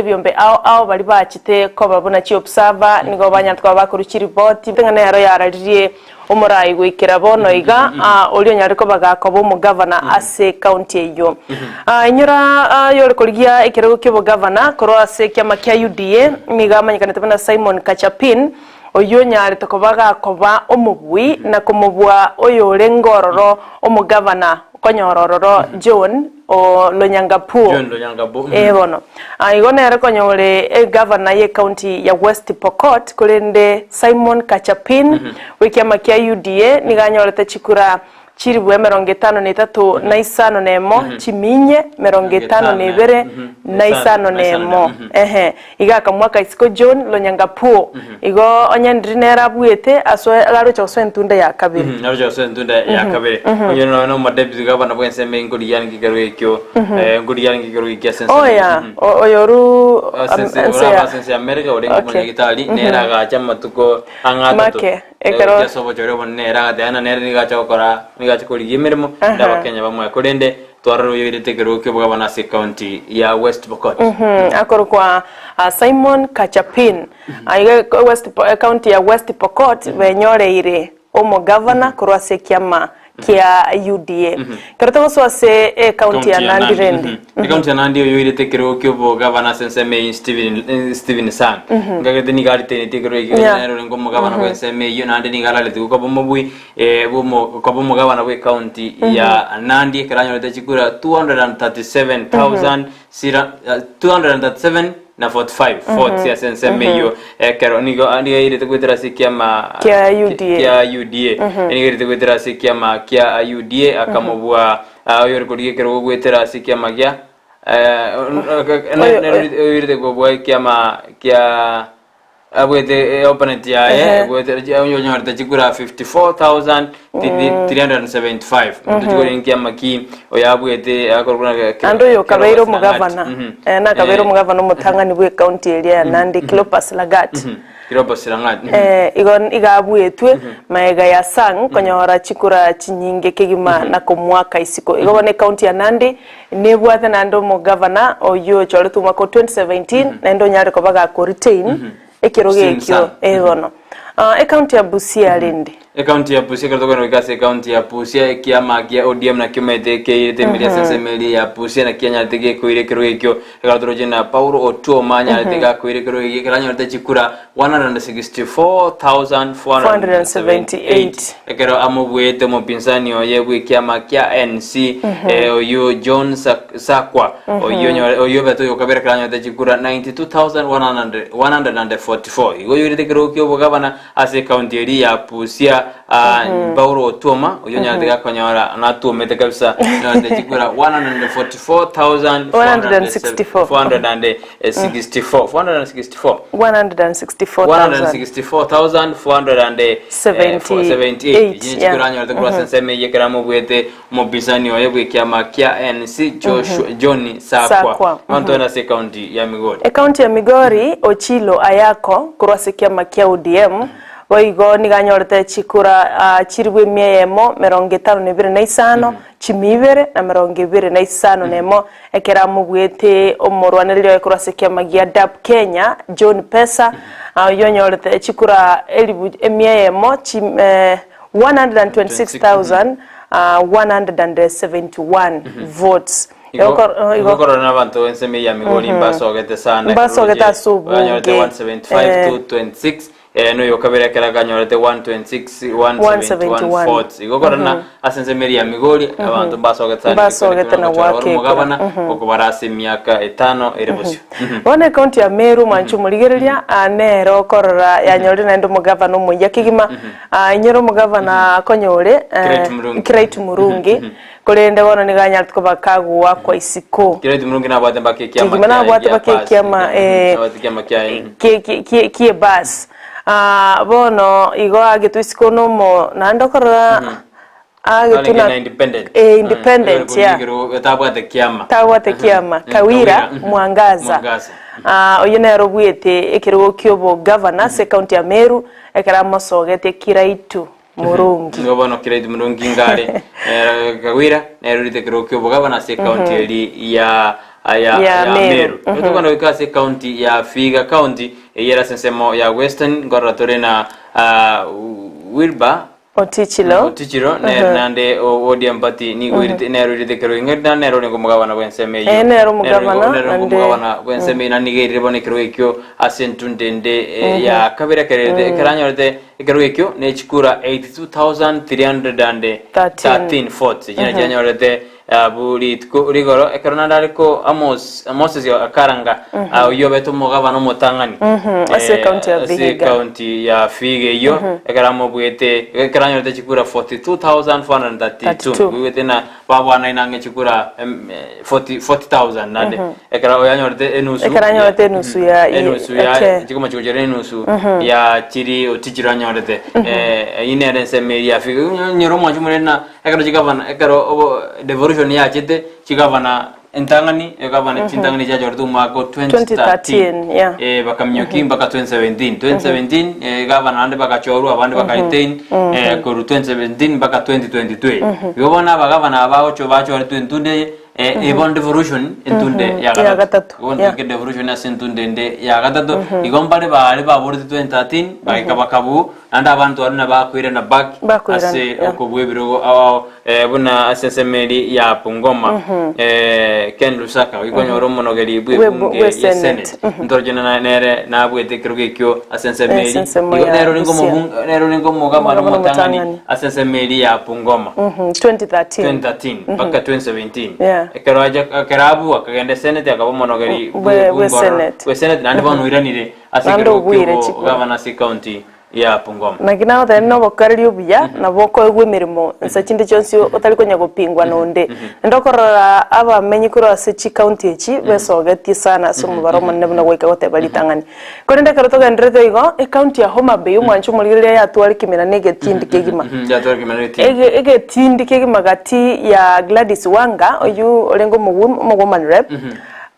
byombe ao bali bachite ko babona chi observer nigo banyatwa bakurukira report tengana yaro yararirie omorai gwikira bono iga olio nyariko bagakoba umugavana ase county eyo inyura yore koligia ikirego kibo governor koro ase kyama kya UDA niga manyikana tebana Simon Kachapin oyo nyari tokobaga koba omubwi na kumubwa oyo lengororo omugavana konyorororo John o Lonyangapuo bono igone yare konyore governor ye county ya West Pokot kulende Simon Kachapin wikiama kya UDA niganyorete chikura chiri bwe 53 na isano nemo chiminye 52 na isano nemo igaka mwaka isiko John Lonyangapuo igo onyandrinera bwete aso laro choswe ntunda ya kabiri laro choswe ntunda ya kabiri onyo no madebzi gabana bwense me nguri yani kigero ekyo nguri yani kigero ikya sense oyoru sense America orengo manya gitali nera ga chama tuko angata ekero ya Obochori bonera dana nera ni ga chokora ni ga chokori yemeremo ndaba Kenya bamwe kolende twararo yirite kero kyo bwana se county ya West Pokot akoro kwa Simon Kachapin aiga West county ya West Pokot benyore ire omo governor kurwase kyama kia UDA karoto so ase county ya Nandi rende county ya Nandi yo yirite kero kyo governor senseme Steven Sang ngagete ni galite ni tekero ikero ngo governor kwenseme yo Nandi ni galale tuko bomobui ko bomo governor we county ya Nandi karanyo te chikura 237,237 na 45 ya senseme yo kero nigo andi ire te kwetera sikiama kia UDA ni ire kwetera sikiama kia UDA akamobwa oyor kodiye kero kwetera sikiama kia ire kwobwa kiama kia abwete opponent ya bwete onyo nyarta chikura 54,375 mutujgore nkiama ki oyabwete akoruna ando yo kabeiro mugavana na kabeiro mugavana mutangani bwe county area ya Nandi Clopas Lagat Clopas Lagat igon igabwetwe maega ya Sang konyora chikura chinyinge kegima na komwaka isiko igobone county ya Nandi nebwate nando mugavana oyo choletuma ko 2017 nendo nyare ko baga ko retain ekiroge ekyo bono county ya Busia lende county ya Busia kato no gase county ya Busia kiama kia ODM na kimete ke media sensemeli ya Busia na Kenya tege koire kero ekyo kato jena Paulo Otuoma nya tega koire kero ekyo kranyo te chikura 164,478 ekero amobwete mo pinsani oyebwe kiama kia NC oyo John Sakwa oyo beto yo kabere kranyo te chikura 92,144 igo yurite kero ekyo bogabana ase county area ya Busia Paulo Otuoma oyo nyatega konyora na tuomete kabisa na chikura 164,478 chikura nyora kwa senseme yekera mubwete mobisani oyebwe kiama kia NC John Sakwa Montana se county ya Migori county ya Migori Ochilo Ayako kurwase kiama kia ODM oigo niganyorete chikura chiribwe miemo 52 chimibere na 25 nemo ekera mubwete omorwaniriro ekurase kyamagia DAP Kenya John Pesa yonyorete chikura miemo 126,171 votes igokoro na bantu enseme ya Migori mbasogete sana mbasogeta subu 175 to 26 no yo kabere kera ganyorete 126,171 votes igokora na asense meri ya Migori abantu basogeta na wake mugabana okubarase miaka 5 erebosyo one county ya Meru manchu muligereria anero korora yanyore na ndo mugabana mu yakigima nyoro mugabana konyore Kiraitu Murungi kolende wono niganya tukoba kagwa kwa isiko Kiraitu Murungi na bwate bakekia kie bas bono igo agetwisiko no mo nandokora agetuna independent ya tabwate kiama Kawira Mwangaza oyena robwete ekero kyobo governor se county ya Meru ekera mosogete Kiraitu Murungi ngobono Kiraitu Murungi ngare Kawira nerurite kero kyobo governor se county ya ya Meru tukona wikase county ya Vihiga county yera sensemo ya Western ngoratore na Wilba Otichilo nande odiam pati ni goirite nero rite kero ingeda nero ngo mugabana bwenseme yo nero mugabana bwenseme na nigere bone kero ekyo asentundende ya kabera kerede keranyorete kero ekyo ne chikura 82,313 votes jina janyorete buri rigoro ekarona ariko amos yo akaranga yo beto mugabana mutangani county ya Vihiga yo ekaramo bwete ekaranyore chikura 42,432 bwete na babwana inange chikura 40,000 nande ekara yanyorete enusu ya chikoma chikojere enusu ya chiri otichiranyorete inere nseme ya Vihiga nyoro mwanjumure na ekaro chikavana ekaro devolution ya chete chikavana entangani ekavana chintangani cha jordu mako 2013 bakamnyoki baka 2017 gavana ande baka choru abande baka 18 koru 2017 baka 2022 yobona bagavana abacho bacho tuntunde ibon devolution entunde ya gatatu ke devolution asentunde nde ya gatatu igombare bari baburi 2013 bakabakabu anda abantu aruna bakwira na back ase okubwebiro awo buna asesemeri ya Pungoma Ken Lusaka igonyoro monogeri bwe Senate ntorjena nere na bwete kirugekyo asesemeri nero ningo mugabana mutangani asesemeri ya Pungoma 2013 mpaka 2017 karabu akagenda Senate akabomonogeri bwe Senate nandi banuiranire asikirugekyo gavana si county ya Pungoma nakina othe no bokariri obuya na boko egwemirimo nsachinde chonsi otaliko nyagopingwa nonde ndokorora abamenyi kuro ase county echi besogetie sana so mubaromo nebuna goika gote balitangani korende karoto gendrete igo county ya Homa Bay umwanchu mulire ya twali kimena negetindi kegima egetindi kegima gati ya Gladys Wanga oyu olengo woman rep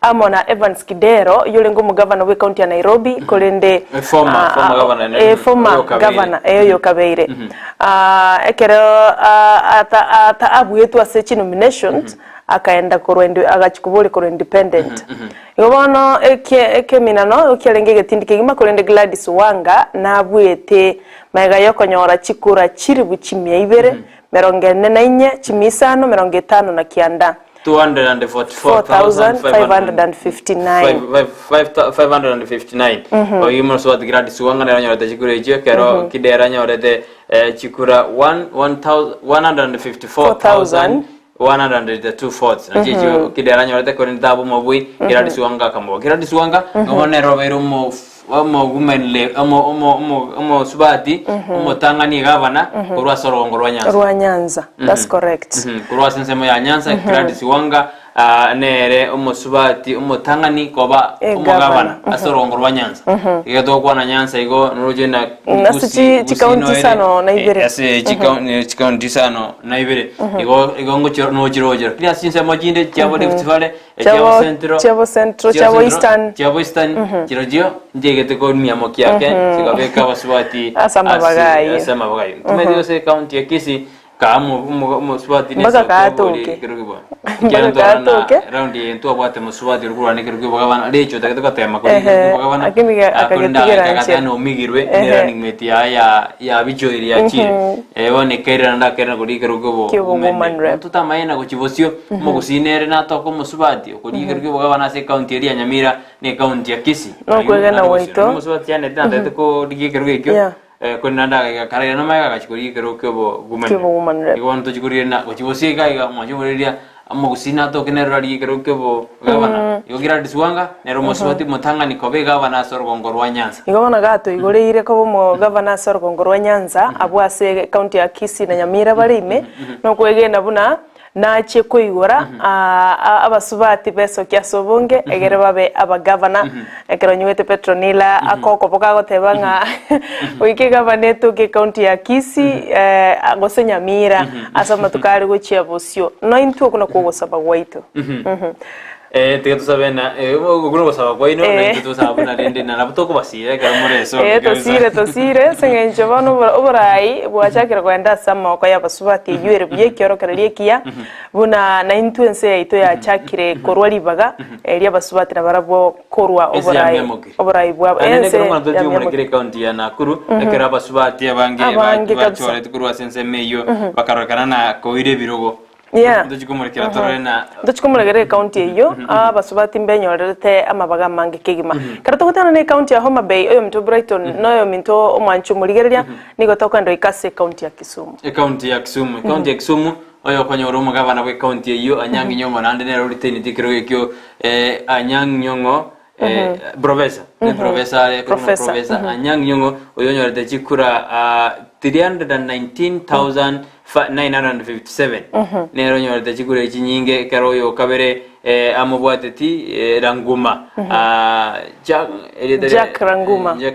amona Evans Kidero yulengo mugavana we county ya Nairobi kolende former governor eyo kabeire ekero ata abuyetu ase nominations akaenda korwende agachikubule koro independent yobono eke minano okyalenge getindi kigima kolende Gladys Wanga na abuyete mega yokonyora chikura chiri buchimya ibere 44 chimisano 50 na kianda 244,559 oyimo so at Gladys Wanga nyorete chikure je kero kidera nyorete chikura 154,102 votes nachicho kidera nyorete korindabu mobui Gladys Wanga kambo Gladys Wanga ngobonero bero mo gumenle omo subati omo tangani gavana kurwa sorongo rwa Nyanza that's correct kurwa sensemo ya Nyanza Gladys Wanga nere omo subati omo tangani koba omo gavana asorongo rwa Nyanza igeto kwa na Nyanza igo nuruje na chikaunti sano na ibere ase chikaunti sano na ibere igo ngochiro no chiroje kila sinsemo jinde chabo deftivale chabo centro chabo eastern chiroje ndegete ko miamo kyake sikabeka basubati asama bagai tumedio se county ya Kisii kamo swati nesa katoke kirugibo round into abate muswati rugura ne kirugibo gabana lecho takatoka tema ko gabana akagetigera no migirwe ne running mate ya bijoiri ya chire one kera nda kera ko kirugibo tutamaina ko chibosio mo kusinere na to ko muswati ko kirugibo gabana se county ya Nyamira ne county ya Kisii no kwegana waito muswati ya ne tanda ko kirugibo konanda karaya namaga gachikuri kero kebo gumen igon to chikuri na gochibosika iga mwajureria amugusina to kenerari kero kebo gabana yogira diswanga nero moswati motanga ni kobe gabana sorgongorwa Nyanza igona gato igoreire ko mo gabana sorgongorwa Nyanza abwase county ya Kisii na Nyamira barime no kwegena buna nache koigora abasubati beso kyasobonge egere babe abagavana ekero nywete Petronila akoko boka gotebanga wiki gavaneto ke county ya Kisii agose Nyamira asoma tukari gochia bosio no intu kuna kugosaba gwaito tiga tusabena oguro basaba kwa ino na tusaba na rende na nabutoko basire kara mureso tosire sengencho bano oburai bwachakira kwenda sama kwa yabasubati yuere bye kyoro karalie kia buna na influence yaito ya chakire korwali baga elia basubati na barabo korwa oburai bwa ense ya muri county ya Nakuru ekera basubati abange bachore tukurwa sense meyo bakarokana na koire birogo ndochikumurikira torena ndochikumurikira county eyo abasubati mbenyorete amabaga mange kigima karato gutana ne county ya Homa Bay oyo mito Brighton noyo mito omwanchu murigereria nigotoka ndo ikase county ya Kisumu county ya Kisumu oyo konyoro mugabana we county eyo Anyangi Nyongo nande ne rorite tikiro ekyo Anyangi Nyongo professor Anyangi Nyongo oyo nyorete chikura 319,957 nero nyorete chikura ichinyinge karo yo kabere amobwateti Ranguma Jack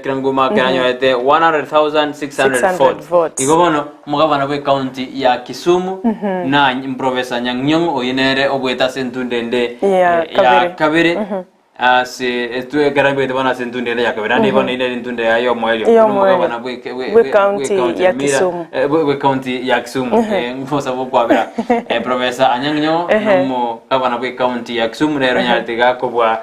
Ranguma kana nyorete 100,604 igobono mugabana we county ya Kisumu na professor Anyangi Nyongo oyinere obweta sentundende ya kabere ase estu garambe de bana sentundele ya kabera ne bana ile ntunde ya yo moelio mugabana we county ya Kisumu we county ya Kisumu ngosa bo kwabira professor Anyangi Nyongo mo gabana we county ya Kisumu rero nyarte gakobwa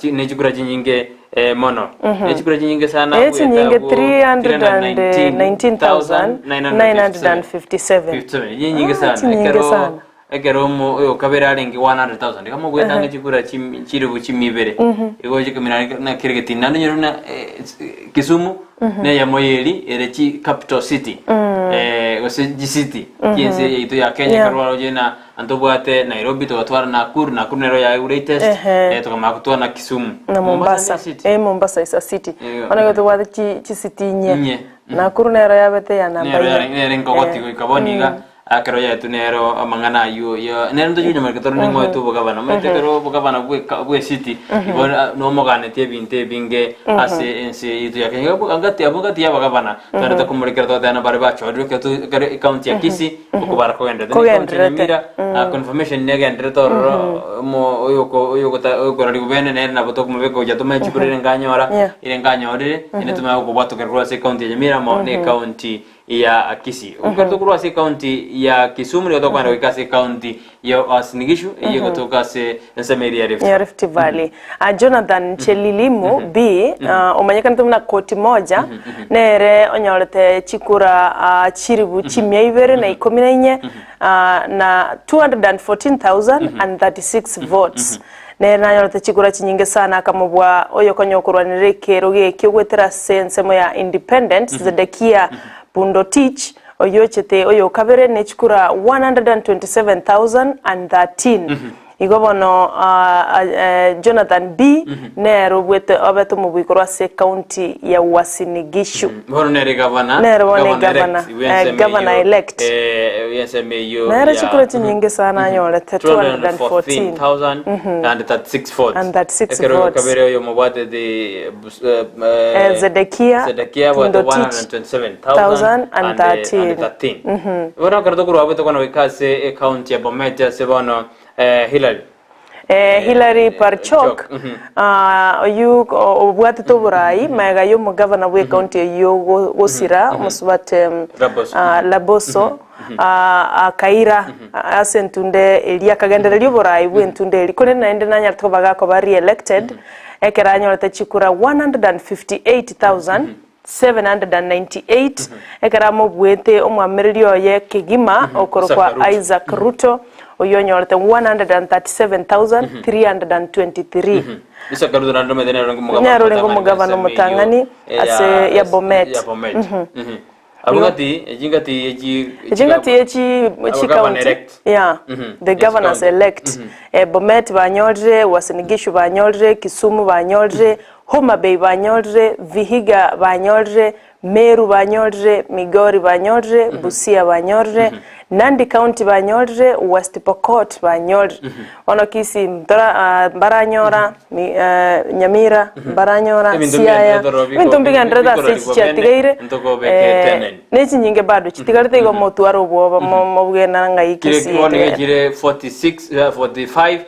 ne chikura chinyinge mono ne chikura chinyinge sana we chinyinge 319,957 chinyinge sana ekero mo yo kabera arengi 100,000 kama gwetanga chikura chiribu chimibere ego chikamira na kirigeti nando nyoro na Kisumu ne ya moyeli ere chi capital city ose city kinse ito ya Kenya karwalo jena antobwate Nairobi to atwara Nakuru nero ya greatest to kama kutwa na Kisumu na Mombasa Mombasa is a city ona to wade chi city nye Nakuru nero ya bete ya namba nero ngogoti ko kaboniga akero ya tunero amangana yo nero ndo junya marketor ni ngoy to bogabana metero bogabana bwe city ibona no mogane tie binte binge ase ense itu ya kenya angati abogati ya bogabana tarata kumurikira to dana bare bacho adu ke to account ya Kisi ukubara ko ende mira confirmation nega endre to mo oyoko rali bene na boto kumubeko ya to mechi kure nganyora ile nganyore ine tuma ko bato ke ro se account ya mira mo ne county ya Kisi ukarto kurwa se county ya Kisumu ndio kwa ndio ikase county ya Uasin Gishu iyo kutoka se Nsamaria Rift Valley Jonathan Chelilimu B umanyeka ntumna koti moja nere onyorete chikura chiribu chimya ibere na 14 na 214,036 votes nera nyorete chikura chinyinge sana kamubwa oyo konyokurwanire kero geke gwetera sensemo ya independent Zedekia Pundo Teach oyo chete oyo kabere nechikura 127,013 igobono Jonathan B nero bwete abeto mubikora se county ya Uasin Gishu bono nere governor elect yensemeyo nere chikura chinyinge sana nyole 214,036 votes and 36 votes kabere oyo mubate de Zedekia Pundo 127,013 bono karto kuro abeto kono wikase county ya Bomet se bono Hillary Parchok oyu obwate to burai mega yo mugavana we county yo gosira musubate Laboso akaira asentunde elia kagendereri burai bwentunde likone naende nanya to baga ko bari elected ekera nyorete chikura 158,798 ekera mo bwete omwamererio ye kigima okorokwa Isaac Ruto oyonyorete 137,323 isa karudo nando medene ngo mugabano mutangani ase ya Bomet abugati ejingati echi county the governors elect Bomet banyorre Uasin Gishu banyorre Kisumu banyorre Homa Bay banyorre Vihiga banyorre Meru banyorre Migori banyorre Busia banyorre Nandi County banyorre, West Pokot banyorre. Ono kisi mtora baranyora, Nyamira baranyora, Siaya. Wintu mbiga ndreda se chatigaire. Nezi nyinge bado chitigarite go motuaro bo mobugena ngai kisi. Kile kile 46 45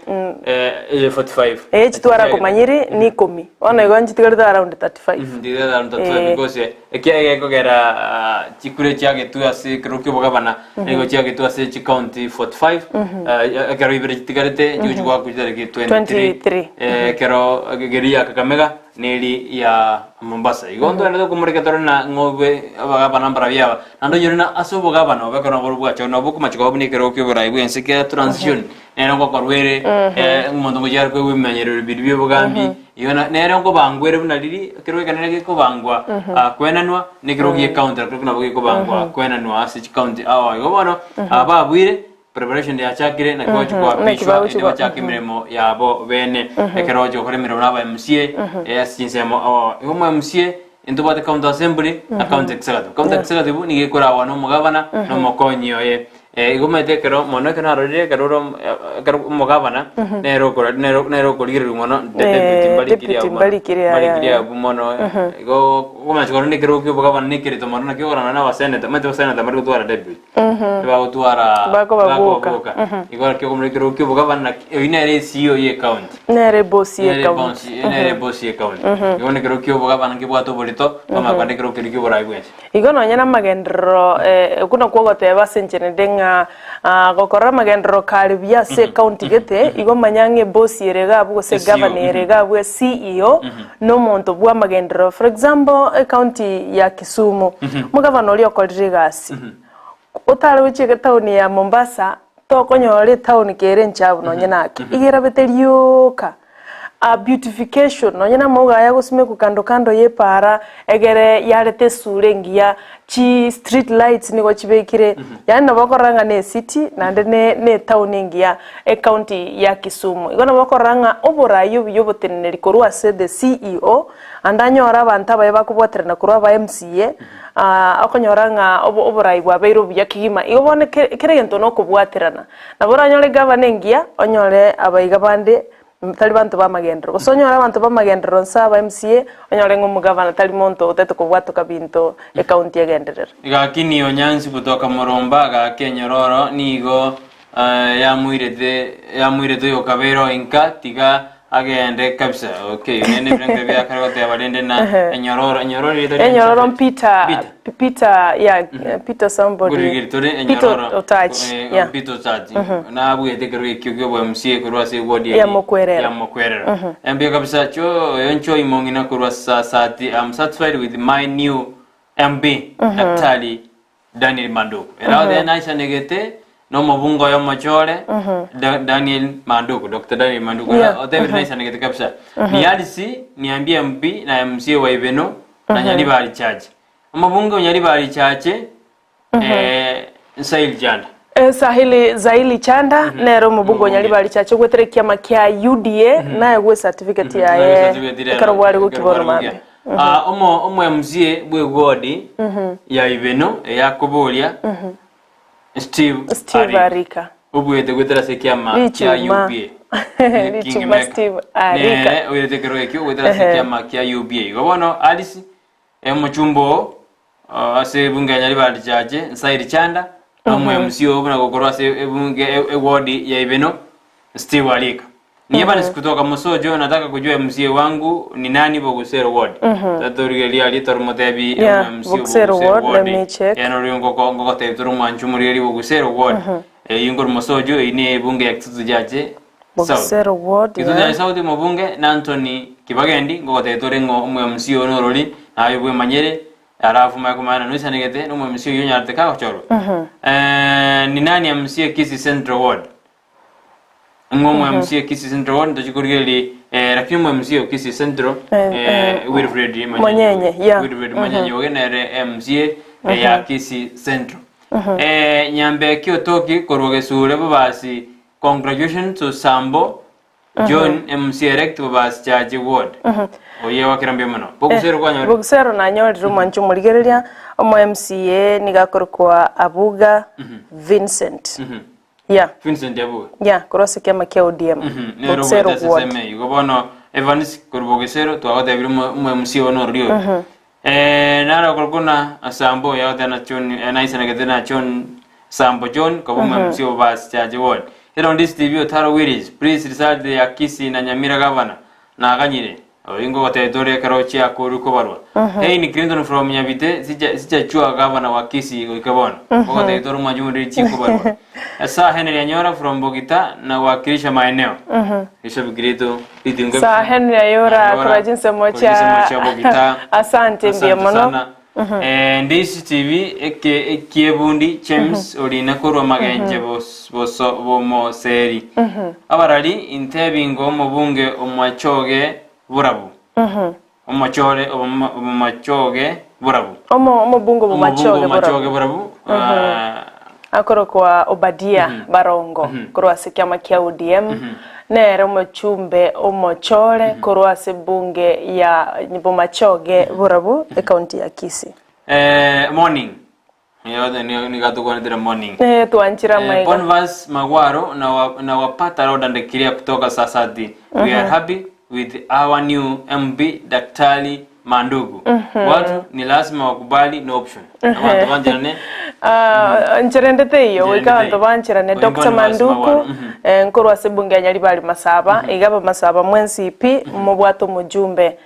45. Chitwara kumanyiri ni 10. Ono igo chitigarite around 35. Ndire around 35 because ekia kogera chikure chage tu ase krokyo bogabana ego chage tu ase county 45 kero ibere chitigarite jujwa kujare ke 23 kero geria Kakamega neli ya Mombasa igondo ndo kumurika torna ngobe abagabana mbarabya nando yorina aso bogabana obekona borubwa chona boku machiko buni kero kyo bora ibwense ke transition nero ko korwere umuntu mujar ko wimenyero bidibyo bogambi yona nero ko bangwere bunaliri kero kanene ko bangwa kwenanwa ne kero ye counter ko nabo ko bangwa kwenanwa ase county awa igobono ababwire preparation ya chakire na kwa chukwa pishwa ene wachakimiremo yabo bene ekero jo kore mirona ba MCA sinsemo igomo MCA into bate county assembly account executive ni gekora wano mugabana no mokonyo igomo tekero mono kana rode kero mugabana nero kolire mono deputy mbalikiria mono igo kuma chikoro ni kero kyo mugabana ni kirito mono na kyo na wa senate mate wa senate mariko twara deputy ba twara bakobabuka igo kyo kumre kero kyo mugabana inere CEO ye account nere boss ye account igo ne kero kyo mugabana kibwato bolito kama kwande kero kyo bora ibwense igo no nyana magendro kuna kwogoteba senchene denga gokora magendro kalibya se county gete igo manyange boss yerega abugo se governor yerega abugo CEO no monto bwa magendro for example county ya Kisumu mugavana oli okolregasi utale wichike town ya Mombasa to konyore town kere nchabu no nyenake igera betelioka a beautification no nyina moga ya gusime ku kando ye para egere yarete surengia chi street lights ni gochibekire yani nabakoranga ne city nande ne town ingia county ya Kisumu igona bakoranga oborayo biyoboteneri korwa se the CEO andanyora abantu abaye bakubwaterana korwa ba MCA akonyoranga oborayi bwa beiro bya kigima igobone kiregento no kubwaterana naboranyore governor ingia onyore abayiga bande tali bantu ba magendro gusonyora abantu ba magendro nsaba MCA onyore ngumugavana tali monto oteto kubwatoka binto county yagenderera igakini onyansi kutoka Moromba ga Kenyororo nigo yamwirete yokabero inka tiga agende kabisa okay nene brenge bya karote abalende na enyororo Peter ya Peter somebody Peter Otach ya Peter Otach na abuyete kero ikyo bwa MCA kurwa se wodi ya mokwerera mbio kabisa cho yoncho imongina kurwa sati I'm satisfied with my new MB Atali Daniel Manduku era de naisha negete no mabungo ya machore Daniel Manduku Dr. Daniel Manduku otevi naisha negete kabisa ni adisi niambie MB na MCA wa Ibeno na nyali bali charge mabungo nyali bali chache Sahil Chanda Zaili Chanda nero mabungo nyali bali chache gweterekia makia UDA na gwe certificate ya karwari gukibona mabe omo MCA bwe wodi ya Ibeno ya Kobolia Steve Arika ubuyete gwetera sekiama kya UPA King Steve Arika uyete kero ekyo gwetera sekiama kya UPA gobono Alice muchumbo ase bunga nyali bali chache Sahil Chanda amwe MCO buna gokorwa ase bunge wodi ya Ibeno Steve Arika nieba nisikutoka Mosojo nataka kujua MCA wangu ni nani Bogusero ward tatorigelia ali tormotebi Bogusero ward let me check yanoriungo kongo tebturu manchumuri Bogusero ward yungor Mosojo ine bunge yakitutu jaje Bogusero ward kitutu Saudi mobunge na Anthony Kibagendi ngo tetore ngo umwe MCO noroli ayubwe manyere arafu makumana no sanegete no MCO yonyarte ka ochoro ni nani MCA Kisi Central ward ngomo MCA Kisi Central ward ndachikurigeli lakini MCA Kisi Central Wilfred Manyenye Wilfred Manyenye ogenere MCA ya Kisi Central nyambe kyotoki korwogesure babasi congratulations to Sambo John MC elect bas charge ward oye wakirambia muno bogusero kwanyora bogusero na nyori rumanchu murigereria omo MCA nigakorwa Abuga Vincent Vincent Abuga kurose kema kia ODM bogusero ward yugo bono Evans kurbogesero twagode biri mu MC ono rio nara korkuna asambo yaote na chon naisa nagetena chon sambo John ko mu MC bas charge ward Here this TV Otaro Wiris, please research the Akisi na Nyamira Governor na Aganyire. Ingo watedore karochi akuru kobarwa. Hey ni Clinton from Nyabite, sija chua Governor wa Akisi ukabona. Kwa watedore majumuri chiku barwa. Sa Henry Anyora from Bogita na wakilisha maeneo. Kisha bigirito itingo. Sa Henry Anyora kwa jinsi mocha Bogita. Asante mbia mono. Ndizi TV Kiebundi James Orina Kuro Magenje bomo seri abarari intebingo mubunge omwachoge burabu omwachore omwachoge burabu omubungo omwachoge burabu akoro kwa Obadia Barongo kurwa sikyama kya ODM nere omuchumbe omochore kurwa sebunge ya Bomachoge burabu county ya Kisii morning yote ni gatukwa ndira morning tuanchira maiga Bonvas Magwaro na wapata roda ndekiria kutoka Sasati we are happy with our new MB Daktari Mandugu watu ni lazima wakubali no option abantu banjirane ncherendete iyo wikanto banchirane Dr. Mandugu nkorwa sebunge nyalibali Masaba igaba Masaba mwensi ipi mubwato mujumbe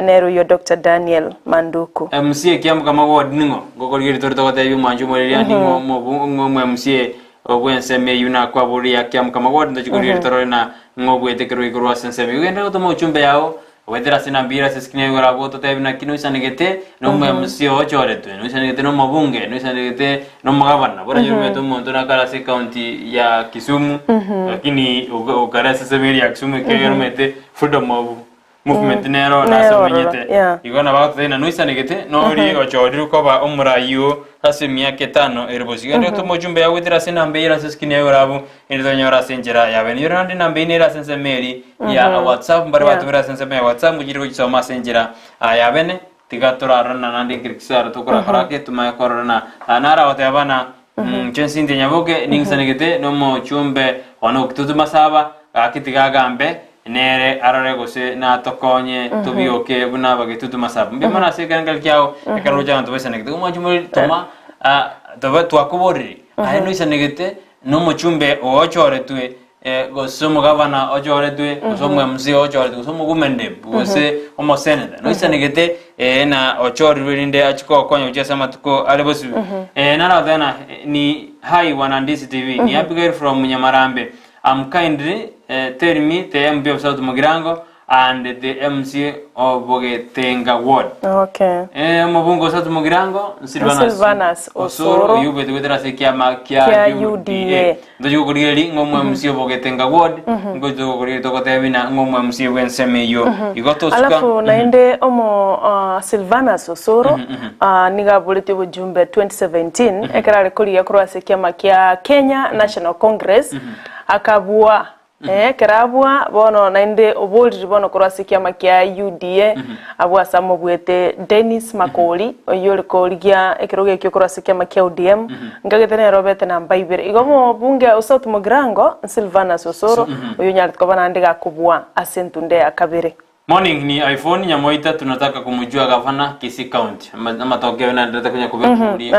nero yo Dr. Daniel Manduku MCA kiamu kama ward ningo gokorigiri toritogote yu manju moreria ningo mo MCA obwenseme yuna kwa buri ya kiamu kama ward ndo chikorigiri torore na ngobwete kero ikorwa senseme ugenda gotomo uchumbe yao wedera sinambira siskine yora boto tebina kino isanegete no MCA ochoretwe no isanegete no mabunge no isanegete no magavana bora yumeto monto na kala county ya Kisumu lakini ukara seseme ya Kisumu kero freedom of movement nero na semenyete igona bagate na nuisa negete no ri ochodiru ko ba omurayo asemia ketano erbosi ndo to mojumbe yawe tira sina mbeira seskine yorabu ndo nyora senjera ya benira ndi na mbeinira sense meri ya WhatsApp mbare watu bera sense me WhatsApp mujiro gisoma senjera ya bene tigatora rana nandi kirkisara to kora karake tuma korona anara wate bana chensi ndi nyaboke ningsa negete no mochumbe ono kututu masaba akitiga gambe nere arare gose na tokonye tubioke buna bagitutu masabu mbe mana se kangal kyao ekaroja anto besa negete umajumuri toma doba twakubori ahe no isanegete no mochumbe ochore tue gosomo gavana ochore tue gosomo MC ochore tue gosomo gumende gose omo senator no isanegete na ochore rinde achiko konyo ujesa matuko alebosu nara dana ni hi wana Ndizi TV ni Abigail from Nyamarambe. I'm kindly tell me the MB of South Mugirango and the MC of Bogetenga ward. Okay. Mabungo South Mugirango, Silvanas Osoro, you better with us kia UDA. Do you go really ngomo MC of Bogetenga ward? Go to Korea to Kotevina, ngomo MC when semi you. You got to alafu naende omo Silvanas Osoro, niga buliti ujumbe 2017, ekara rekodi ya kurwa sikia kia Kenya National Congress. Akabua kerabua bono nainde obuliri bono kurasikia makia UDA abwa samobwete Dennis Makoli oyole koligia ekiroge kyo kurasikia makia ODM ngagetene Robert na Mbaibere igomo bunge South Mugirango Silvanas Osoro oyonyali tukobana ndiga kubua asentunde akabere. Morning ni iPhone nyamoita tunataka kumujua gavana Kisii County ama tokeo na ndata kwenye kubekuri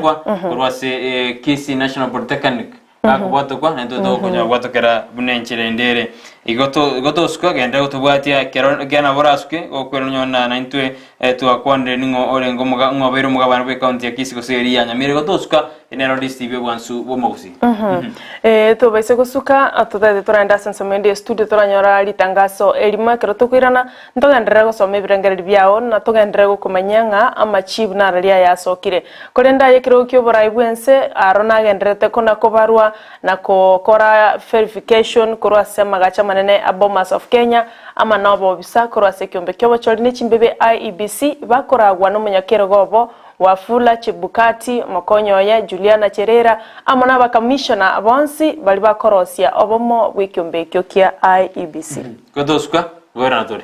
kwa kurwase Kisii National Polytechnic akubwato kwa nendo kunya bwato kera bunenchire ndere igoto skwa genda gutubwatia kera borasuke okwero nyona na intwe tuakwande ningo orengo ngobero mugabana be county ya Kisii goseri ya nyamire goto skwa enero distribe bwansu bomogusi to baise gusuka atotade toranda sensemende studio toranyora litangaso elima kero tokwirana ntogendera gosoma ibirangere byao na togendera gukumanyanga amachibu na ralia yasokire kolenda yekiro kyo borai bwense arona genderete kona kobarwa na kokora verification korwa sema gacha manene abomas of Kenya ama nabo bisa korwa sekyombe kyobo chori ne chimbebe IEBC bakoragwa no munyakero gobo Wafula Chebukati Mokonyoya Juliana Cherera amo n'abakamishona bonsi bali bakorosia obomo bw'ikyombekyo kia IEBC. Kodosukwa wera naturi.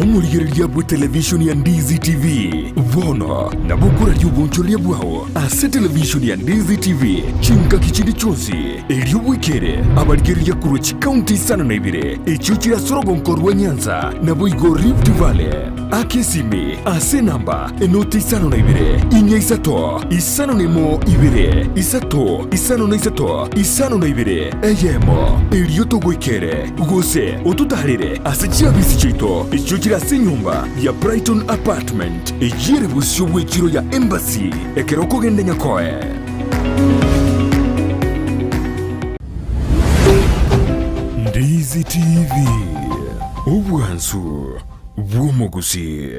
Omurigereria bwe television ya Ndizi TV vono na bukura ry'ubunchoria bwaho ase television ya Ndizi TV chinka kichindi chonsi eriobwikere abarigereria kurochi county sana na ibire echo kira sorogo nkorwa Nyanza na boigo Rift Valley akesimi ase namba enoti sana na ibire inya isato isano nemo ibire isato isano na isato isano na ibire eyemo erioto gwikere gose otutarire ase chiabisi chito echo kira nyumba ya Brighton Apartment ejire busyo bwekiro ya Embassy ekeroko gende nyakoe Ndizi TV obwansu bwomugusi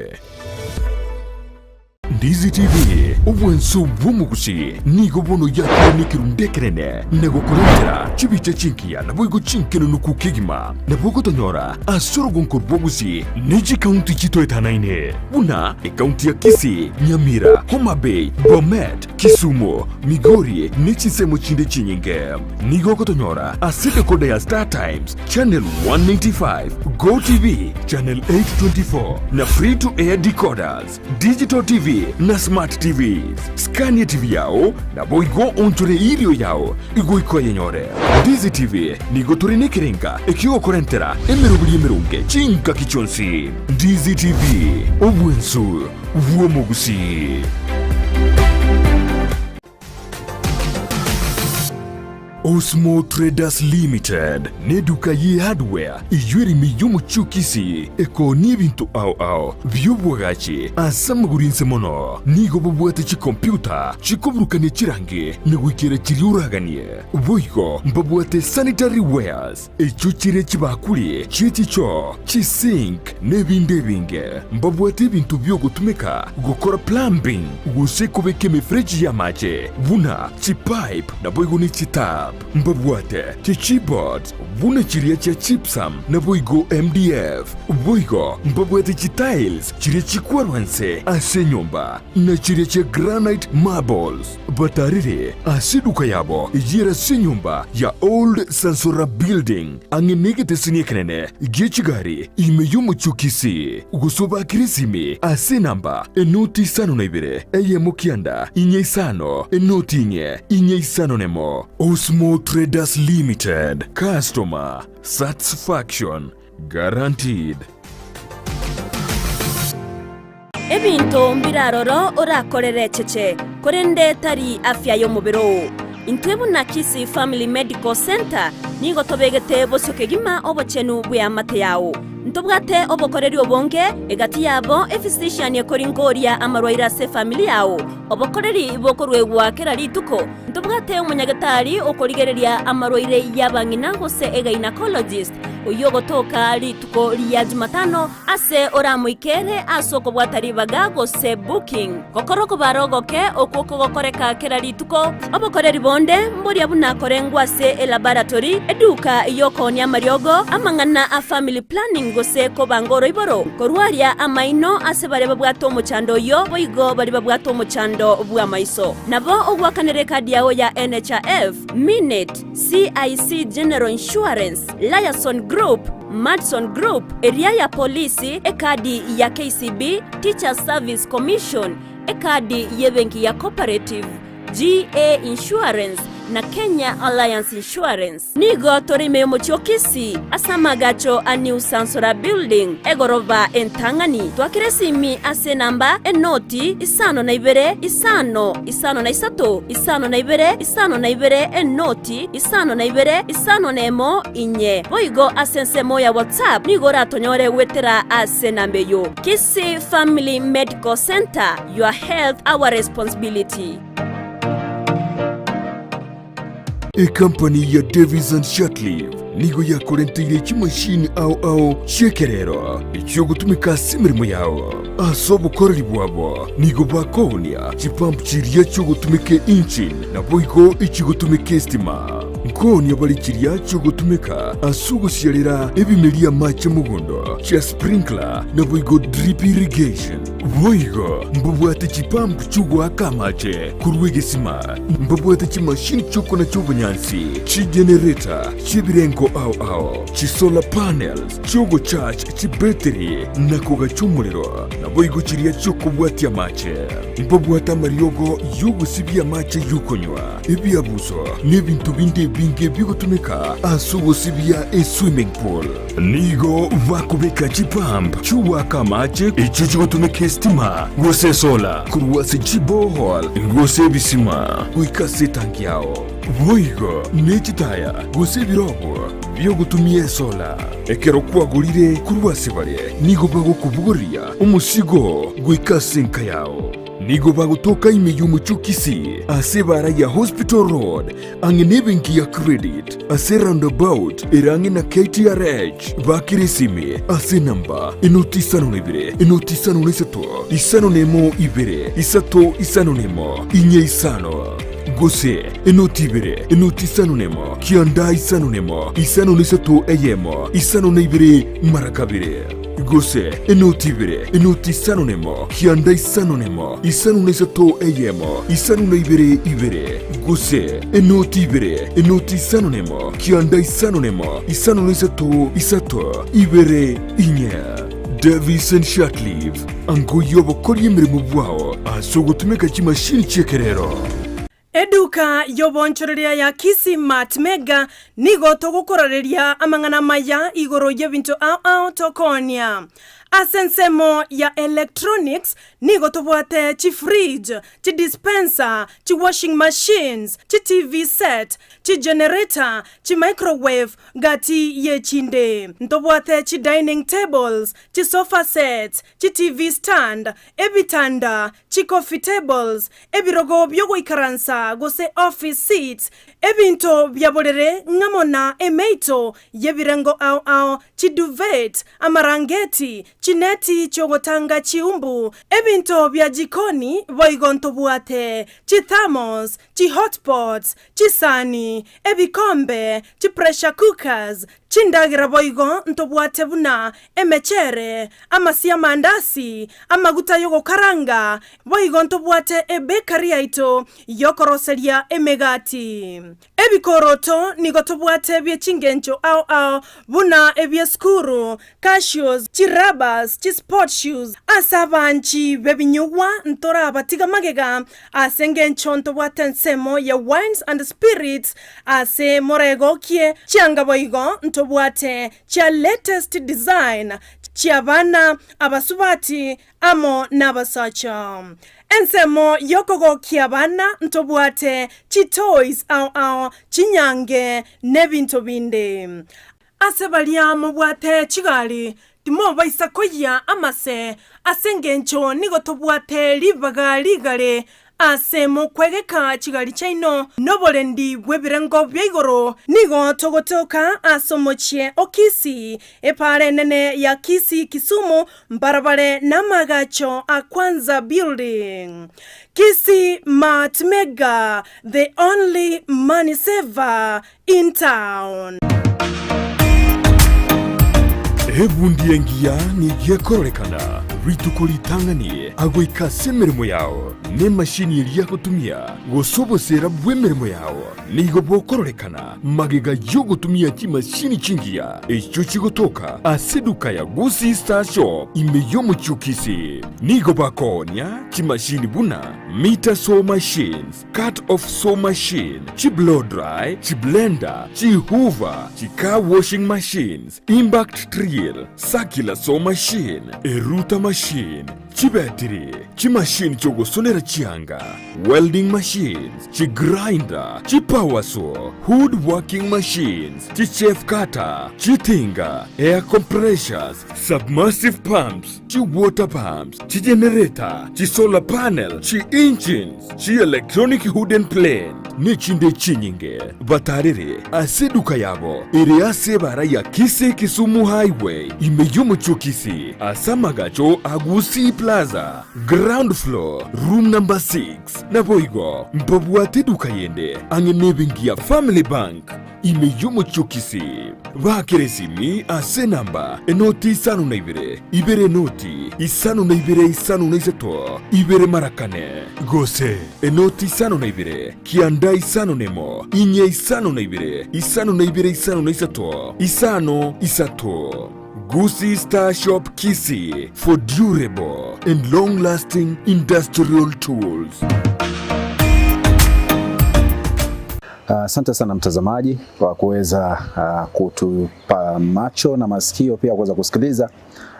Ndizi TV obwansu bwomugusi nigo bono yakirundekerene nego kurondera chibiche chinkia na boigo chinkeno nukukigima na bogo tonyora asoro gonko bwogusi neji county chito etanaine buna county ya Kisii, Nyamira, Homa Bay, Bomet, Kisumu, Migori nechisemo chinde chinyinge nigo kotonyora asite koda ya Star Times channel 195 Go TV channel 824 na free to air decoders Digital TV na Smart TVs. Scania TV yao na boigo onchore irio yao igoiko yenyore. Ndizi TV nigo turine kirenga ekio korentera emerubuli emerunge chinka kichonsi. Ndizi TV obwensu vuomogusi. Osmo Traders Limited ne duka ye hardware iyuri miyumu chukisi eko n'ibintu ao by'ubwagaci asamugurinse mono nigo bubwate ci computer cikoburukanye cirange nigwikira ciriuraganie boigo mbabwate sanitary wares eco cire cibakuri citico cisink n'ebindi binge mbabwate ibintu byo gutumika gukora plumbing gusekubeka imifereji y'amace buna cipipe na boigo ni citab mbabwate keyboard buna chiria cha chipsam na boigo MDF boigo mbabwate tiles chiria chikwarwanse ase nyumba na chiria cha granite marbles batarire asiduka yabo ijira se nyumba ya old sansora building angenegete siniekenene gechigari imeyumu chukisi gusoba kirisimi ase namba enoti sano na ibere eye mukianda inye sano enoti inye sano nemo Osmo Traders Limited. Customer satisfaction guaranteed. Ebintu mbiraroro orakorere cece korende tari afya y'omubiro intwebu na Kisi Family Medical Center nigo tobegete bosokegima obochenu bw'amate yawo ntobwate obokoreri obonge egati yabo physician yekoringoria amarwaira se family yawo obokoreri bokorwegwa kera lituko ntobwate umunyagatari okorigereria amarwaire y'abangina gose ega gynecologist oyogotoka lituko lya Jumatano ase oramuikere asoko bwatari baga gose booking kokoroko barogoke okoko gokoreka kera lituko obokoreri bonde mboria bunakorengwa se laboratory eduka yokoni amariogo amangana a family planning gose ko bangoro iboro korwaria amaino ase bare babwato muchando yo boigo bari babwato muchando bwa maiso nabo ogwakanere kadi yawo ya NHIF Minute CIC General Insurance Liason Group Madson Group area ya polisi ekadi ya KCB Teacher Service Commission ekadi yebenki ya cooperative GA Insurance na Kenya Alliance Insurance nigo torime mochokisi asamagacho a New Sansora Building egorova entangani twakiresimi ase namba enoti isano na ibere isano na isato isano na ibere enoti isano na ibere isano nemo inye boigo asensemo ya WhatsApp nigo ratonyore wetera ase nambeyo Kisi Family Medical Center, your health our responsibility. A company ya Davis and Shutleaf nigo ya korentire chimashini au shekerero icho gutumika simirimo yao asobo korali bwabo nigo bakonia chipampu chiria cyo gutumike engine na boigo ichi gutumike stima nkoni abali chiria cyo gutumika asugushirira ebimelia mache mugondo cha sprinkler na boigo drip irrigation boigo mbubwate chipampu chugwa kamache kurwegesima mbubwate chimashini choko na chobunyansi chi generator chibirengo au chi solar panels chogo charge chi battery na koga chumuriro na boigo chiria choko bwati ya mache mbubwata mariogo yugo sibia mache yukonywa ebi abuso nebintu binde binge bigutumika asugo sibia swimming pool nigo vakubeka chipamp chuwa kamache ichicho gutumika stima gose solar kurwase chibohol gose bisima uikase tanki yao boigo nechitaya gose birobo byo gutumie sola ekero kwagurire kurwase bare nigo bago kubugoria umusigo gwikasenka yao nigo bagutoka imeyumu chukisi ase bara ya Hospital Road angenebenki ya credit ase roundabout irangi na KTRH bakirisimi ase namba enoti isano nesato isano nemo ibere isato isano nemo inye isano gose enoti ibere enoti isano nemo kianda isano nemo isano nesato eyemo isano neibere marakabire gose enoti ibere enoti isano nemo kianda isano nemo isano nesato eyemo isano neibere gose enoti ibere enoti isano nemo kianda isano nemo isano nesato isato ibere inye Davis and Shortleaf angoyo Obochori emirimo bwao asogotumeka kimashini chekerero. Eduka yobonchoreria ya Kisii Mart Mega nigo togukoreria amangana maya igoro y'ebintu ao tokonia. Asensemo ya electronics nigo tobwate chi fridge, chi dispenser, chi washing machines, chi TV set, chi generator, chi microwave gati ye chinde. Ntobwate chi dining tables, chi sofa sets, chi TV stand, ebitanda, chi coffee tables, ebirogo byogo ikaransa gose office seats, ebinto byabolere ngamona emeito yebirengo ao chi duvet, amarangeti, chineti chogotanga chiumbu, ebinto bya jikoni boigonto buate, chi thermos, chi hotpots, chi sani, ebikombe, chi pressure cookers, chindagira boigo ntobuate buna emechere, amasia mandasi, amaguta yogo karanga, boigo ntobuate ebekari aito yokoroseria emegati. Ebikoroto nigo tobuate bye chingencho ao buna ebye skuru, cashews, chirabas, sport shoes, asabanchi bebinyugwa ntora batiga magega, asengencho ntobuate nsemo ya wines and spirits, ase morego kie chianga boigo ntobuate chia latest design, chia bana abasubati amo nabasacha. Ensemo yokogo kiabana ntobuate chi toys ao chinyange nebinto binde. Asebalia mobwate chigali timo baisa koya amase asengencho nigo tobuate libaga ligale asemo kwegeka chigali chaino nobolendi bwebirengo byaigoro nigo togotoka asomochie okisi epare nene ya Kisii Kisumu mbarabare namagacho akwanza building. Kisii Mart Mega, the only money saver in town. Ebundi engia ni yekorekana ritukolitangani agoika semirimo yao ne mashini elia kutumia gosobosera bwemirimo yao nigo bokorekana magega yogotumia chi mashini chingia echo chigotoka aseduka ya Gusii Star Shop imeyomo chukisi nigo bakonya chi mashini buna meter saw machines, cut off saw machine, chi blow dry, chi blender, chi hoover, chi car washing machines, impact drill, circular saw machine, eruta machine, chi battery, chi machine chogo sonera chianga, welding machines, chi grinder, chi power saw, hood working machines, chi chef cutter, chi tinga, air compressors, submersive pumps, chi water pumps, chi generator, chi solar panel, chi engines, chi electronic hood and plane, nechinde chinyinge, batarere, aseduka yabo, ere asebara ya Kisii Kisumu Highway, imeyomo chukisi, asamagacho Gusii Plaza, ground floor, room number 6, naboigo, mbabuate duka yende, angenebingia Family Bank, imeyomo chukisi, vakeresimi ase namba, enoti isano na ibere noti, isano na isano na isato, ibere marakane, gose, enoti isano na kianda isano nemo, inye isano na isano na isano na isato, isano isato. Gusii Star Shop Kisii for durable and long-lasting industrial tools. Asante sana mtazamaji kwa kuweza kutupa macho na masikio pia kuweza kusikiliza.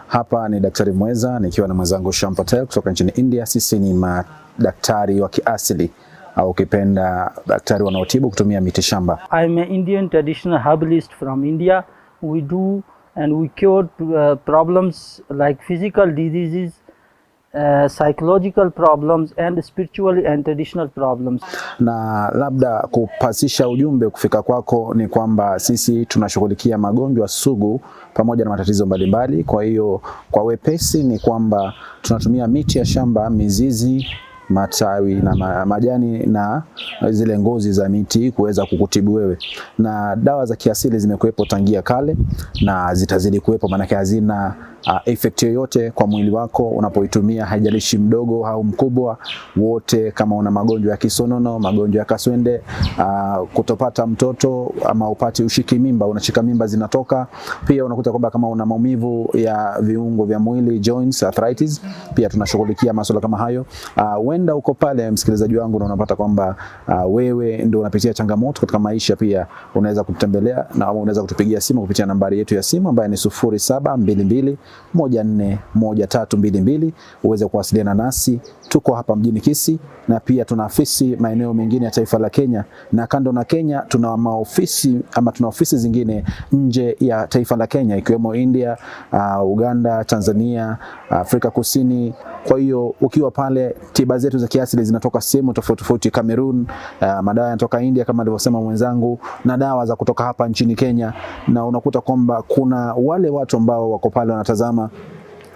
Hapa ni Daktari Mweza nikiwa na mwenzangu Shampatel kutoka nchini India. Sisi ni madaktari wa kiasili au ukipenda daktari wanaotibu kutumia miti shamba. I'm an Indian traditional herbalist from India. We do and we cure problems like physical diseases, psychological problems and spiritual and traditional problems. Na labda kupasisha ujumbe kufika kwako ni kwamba sisi tunashughulikia magonjwa sugu pamoja na matatizo mbalimbali. Kwa hiyo kwa wepesi ni kwamba tunatumia miti ya shamba, mizizi, matawi na majani na zile ngozi za miti kuweza kukutibu wewe. Na dawa za kiasili zimekuwepo tangia kale na zitazidi kuwepo, maana hazina effect yoyote kwa mwili wako unapoitumia, haijalishi mdogo au mkubwa wote. Kama una magonjwa ya kisonono, magonjwa ya kaswende, kutopata mtoto ama upate ushiki mimba, unashika mimba zinatoka. Pia unakuta kwamba kama una maumivu ya viungo vya mwili, joints, arthritis, pia tunashughulikia masuala kama hayo. Wenda uko pale msikilizaji wangu na unapata kwamba wewe ndio unapitia changamoto katika maisha, pia unaweza kutembelea na unaweza kutupigia simu kupitia nambari yetu ya simu ambayo ni 0722141322 uweze kuwasiliana nasi. Tuko hapa mjini Kisii na pia tuna ofisi maeneo mengine ya taifa la Kenya, na kando na Kenya tuna maofisi ama tuna ofisi zingine nje ya taifa la Kenya ikiwemo India, Uganda, Tanzania, Afrika Kusini. Kwa hiyo ukiwa pale, tiba zetu za kiasili zinatoka sehemu tofauti tofauti, Cameroon, madawa yanatoka India kama alivyosema mwenzangu, na dawa za kutoka hapa nchini Kenya. Na unakuta kwamba kuna wale watu ambao wako pale wanatazama,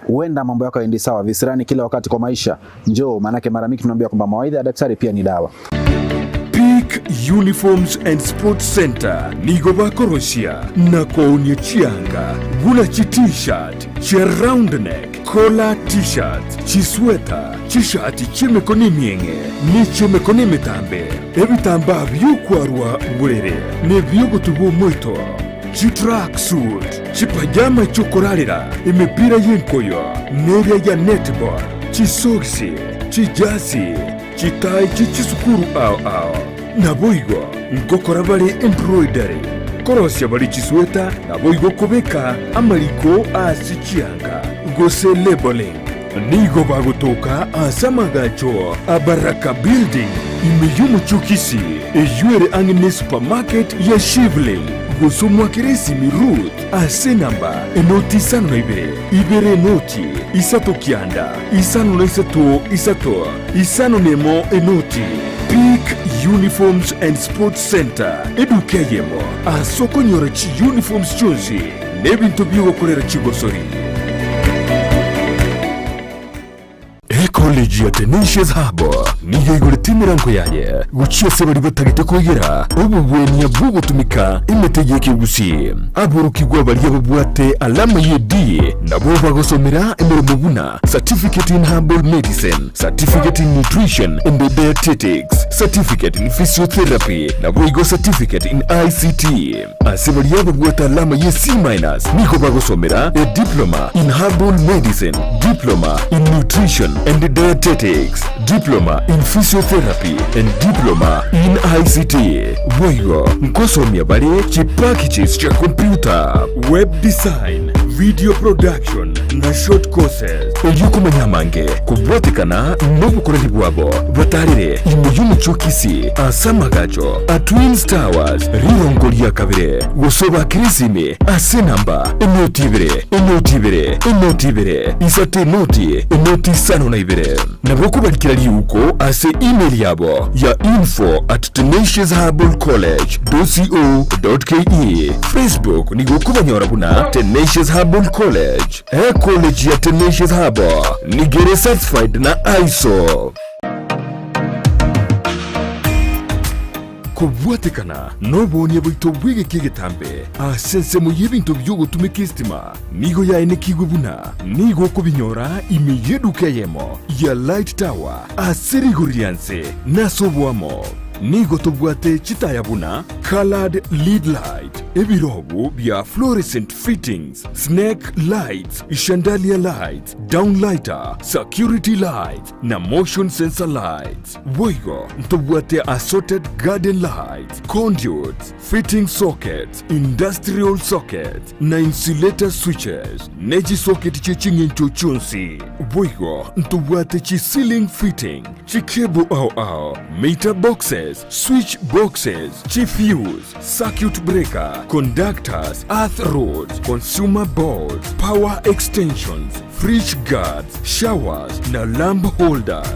huenda mambo yako yaendi sawa, visirani kila wakati kwa maisha, njoo, manake mara mingi tunaambia kwamba mawaidha ya daktari pia ni dawa. Peak Uniforms and Sports Center nigo bakoroshia na kuonya chianga gula chi t-shirt cha round neck, collar t-shirt, chi sweater, chi shati chimekoni mienge ni chimekoni mitambe ebitamba byukwarwa burere ne byogutubu mwito chi track suit, chi pajama chokorarira, imipira y'inkoyo, neria ya netball, chi soksi, chi jasi, chi tai, chi sukuru ao. Naboigo, ngokora bali embroidery. Korosya bali chi sweta, naboigo kubeka, amaliko asi chianga. Gose labeling. Nigo bagutoka asamagacho, abaraka building, imeyumu chukisi, ejuere angine supermarket ya Shivling. Gusumwa kirisi mirut asenamba enoti sano na ibere noti isato kianda isano na isato isano nemo enoti. Peak Uniforms and Sports Center edukeyemo asoko nyorachi uniforms chonsi nebintu byokorera chigosori. College ya Tenacious Harbor niyo iguritimira nko yaye guciye se bari batagite kwegera ububweni bwo gutumika imetegeke gusi aburukigwa bari yabubwate alama yedi nabo bagosomera imirimo buna certificate in herbal medicine, certificate in nutrition and dietetics, certificate in physiotherapy nabo igo certificate in ICT asebari yabubwate alama ye C- niko bagosomera a diploma in herbal medicine, diploma in nutrition and dietetics, diploma in physiotherapy and diploma in ICT. Boigo nkosomya bale chi packages cha computer, web design, video production na short courses. Eyuko manyamange kubwatikana n'obukorani bwabo batarire imuyumu chokisi asamagacho a Twins Towers rirongoli ya kabire gosoba kirisime asenamba enotibere isate enoti sano na ibere nabo kubalikira liuko ase email yabo ya info@tenaciousherbalcollege.co.ke. Facebook nigo kubanyora buna Tenacious Herbal College. College ya Tenacious Herbal nigere certified na ISO. Kubwatikana nobonye bwito bwige kigetambe asense mu yibintu byugo tumikistima nigo ya enekigwe buna nigo kubinyora imiyedukeyemo ya Light Tower aserigurianse nasobwamo nigo tubwate chitaya buna colored lead light ebirobu bya fluorescent fittings, snake lights, chandelier lights, downlighter, security lights na motion sensor lights. Boigo ntubwate assorted garden lights, conduits, fitting sockets, industrial sockets na insulator switches neji socket chechingencho chonsi. Boigo ntubwate chi ceiling fitting, chi cable ao meter boxes, switch boxes, chi fuse, circuit breaker, conductors, earth rods, consumer boards, power extensions, fridge guards, showers na lamp holders.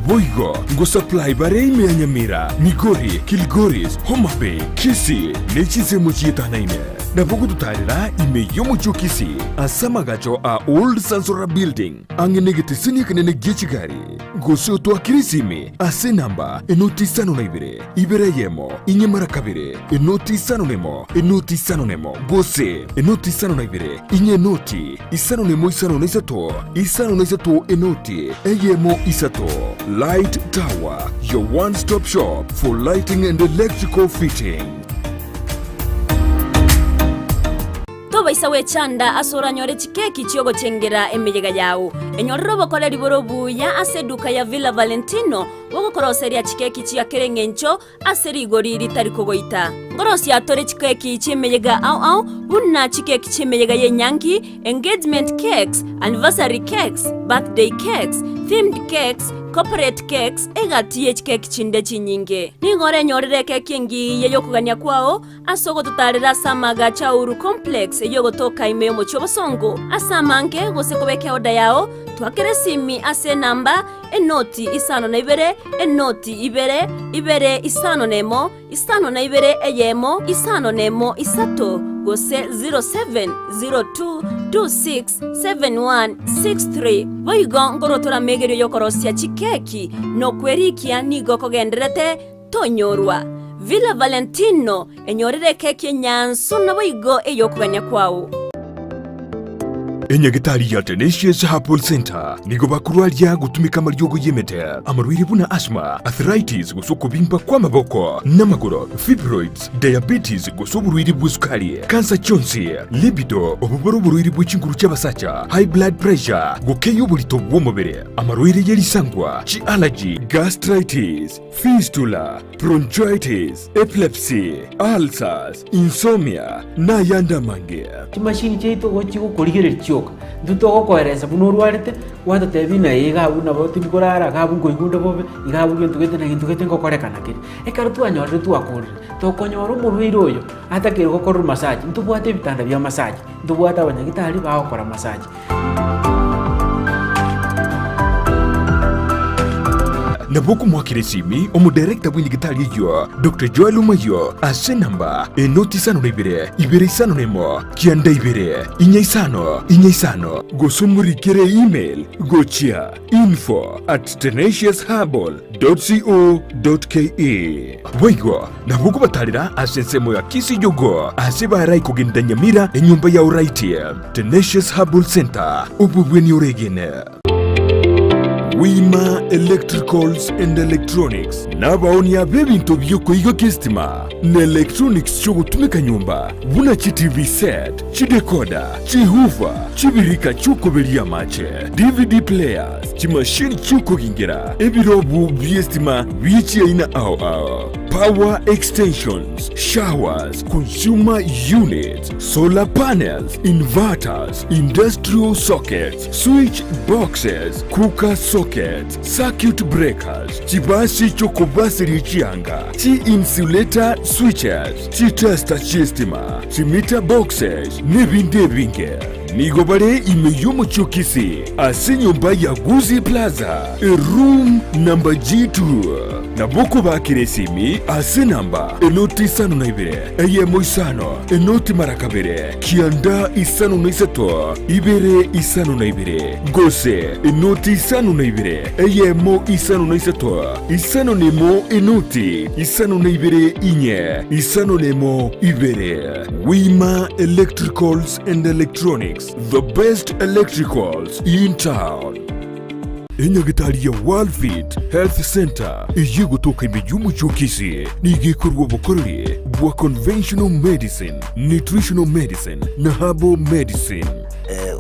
Boigo ngo supply bareime ya Nyamira, Migori, Kilgoris, Homa Bay, Kisii nechize mochita naine. na bugu tutarira ime yomu chukisi asamagacho a old sansora building angenegete sini kanene gechigari goso to akirisimi ase namba enoti sano na ibere yemo inyemara kabire enoti sano nemo gose enoti sano na ibere inye noti isano nemo isano na isato enoti eyemo isato. Light Tower, your one-stop shop for lighting and electrical fitting. tobaisa wechanda asora nyore chikeki chiogo chengera emeyega yao enyorero bokole liboro buya aseduka ya Villa Valentino wogokoroseria chikeki chia kerengencho aseri igori ritari kogoita ngorosi atore chikeki chemeyega au bunna chikeki chemeyega yenyangi engagement cakes, anniversary cakes, birthday cakes, themed cakes, corporate cakes egatiye chikeki chinde chinyinge ningore nyorere keki ngi yeyo kugania kwao asogo tutarira samaga chauru complex yeyo toka imeyo mochobosongo asamange gosekobeke oda yao twakere simi ase namba enoti isano na ibere enoti ibere isano nemo isano na ibere eyemo isano nemo isato gose 0702267163 boigo ngorotora megerio yokorosia chikeki no kwerikia nigo kogenderete tonyorwa Villa Valentino enyorere keki nyanso na boigo eyokuganya kwao Enyagitari ya Tenacious Herbal Center nigo bakurwalia gutumika maryogo yemete amarwiri buna asthma, arthritis gusoko bimba kwa maboko namagoro, fibroids, diabetes gusoburwiri bw'isukari, cancer chonsi, libido obuboro burwiri bw'ikinguru cy'abasacha, high blood pressure gukeyo bulito bw'umubiri, amarwiri yerisangwa, chi allergy, gastritis, fistula, bronchitis, epilepsy, ulcers, insomnia na yanda mange. Kimashini cheito gochigo kurigere choka nduto koereza bunurwarite wata tebina yiga buna boti bikorara gabu ngoigundo bobe igabu gentu gete na gintu gete ngokorekana kiri ekaro twanyorire twakorire tokonyora umurwiro oyo atakire gokorwa massage ntubwate bitanda bya massage ntubwate abanyagitari bakora massage. Nabuku mwakiresimi omudirekta bw'indigitali yo Dr. Joel Umayo ase namba enoti sano na ibere isano nemo kianda ibere inya isano gosumurikire email gochia info@tenaciousherbal.co.ke Waigo nabuku batalira ase nsemo ya kisi jogo ase barai kugenda Nyamira enyumba ya uraiti Tenacious Herbal Center ububweni oregene Wima Electricals and Electronics nabaoni ya bebinto byuko igo kistima na electronics cyo gutumika nyumba buna chi TV set chi decoder chi hoover chi birika cyuko belia mache DVD players chi machine cyuko gingira ebirobu byestima bichi ina au power extensions, showers, consumer units, solar panels, inverters, industrial sockets, switch boxes, cooker sockets, circuit breakers, chibasi chokobasi richianga, chi insulator switches, chi tester chistima, chi meter boxes, nebinde binge. Nigobare imeyomo chokisi ase nyumba ya Guzi Plaza, room number G2. Naboko bakiresimi ase namba enoti sano na ibere eyemo isano enoti marakabere kianda isano na isato ibere isano na ibere gose enoti isano na ibere eyemo isano na isato isano nemo enoti isano na ibere inye isano nemo ibere. Wima Electricals and Electronics, the best electricals in town. Enyagitari ya Worldfit Health Center iyo gutoka imejuma chokisi nigikorwa Obochori bwa conventional medicine, nutritional medicine na herbal medicine.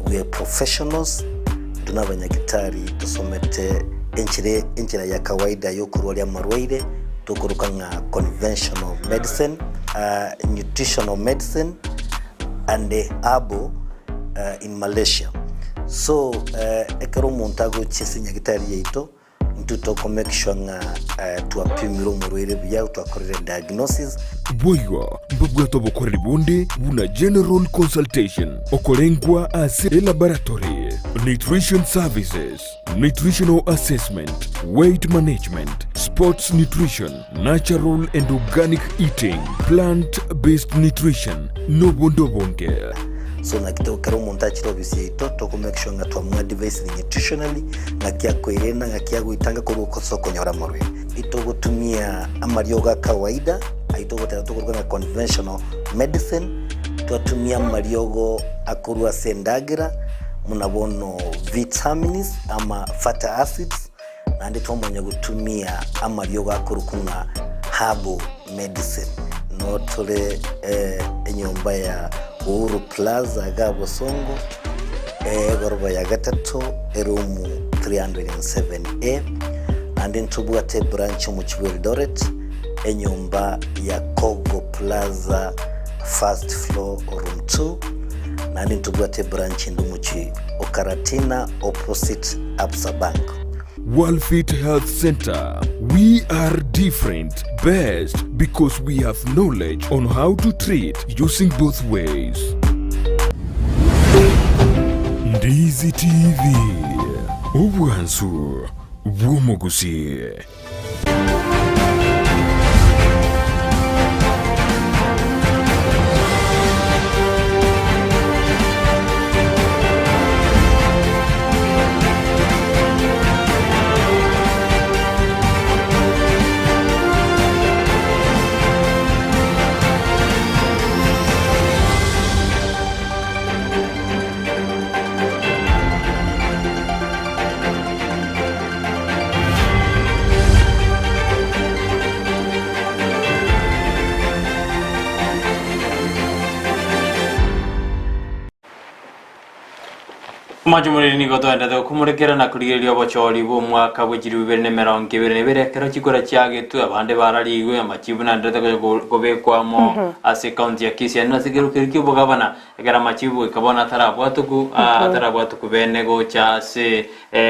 We are professionals, tunabanyagitari tusomete enchira ya kawaida yo kurwalia marwaire tukuruka nga conventional medicine, nutritional medicine and herbal in Malaysia. So ekero montago chesinya gitari yeito ntutoko make sure nga tuapimira umurwire bya twakorera diagnosis boyo mbubwato bokorera bunde buna general consultation okolengwa ase laboratory nutrition services, nutritional assessment, weight management, sports nutrition, natural and organic eating, plant-based nutrition, no bondobonge. So na kitoko kero montachiro bisi ito toko make sure nga twamwa device nutritionally nga kia kwirena nga kia guitanga kuruko soko nyora morwe ito gutumia amarioga kawaida aito gutera tukuruka na conventional medicine twatumia amariogo akurua sendagira munabono vitamins ama fatty acids na ndi twamonya gutumia amariogo akurukunga herbal medicine no tole enyomba ya Uhuru Plaza Gabo Songo goroba ya gatatu erumu 307A and ntubwate branch mu Eldoret enyumba ya Kogo Plaza first floor room 2 and ntubwate branch ndumuchi Okaratina opposite Absa Bank. Worldfit Health Center. We are different, best because we have knowledge on how to treat using both ways. Ndizi TV. Obwansu bw'omugusi. Majumuri ni goto enda kumurekera na kurigeria Obochori bo mwaka bw'igiri 2022 kero kikora cyagetu abande bararigwe amakibu na ndete gobekwamo ase county ya Kisii na sigeruke kyo bogabana egera amakibu ikabona atarabwatuku bene gocha se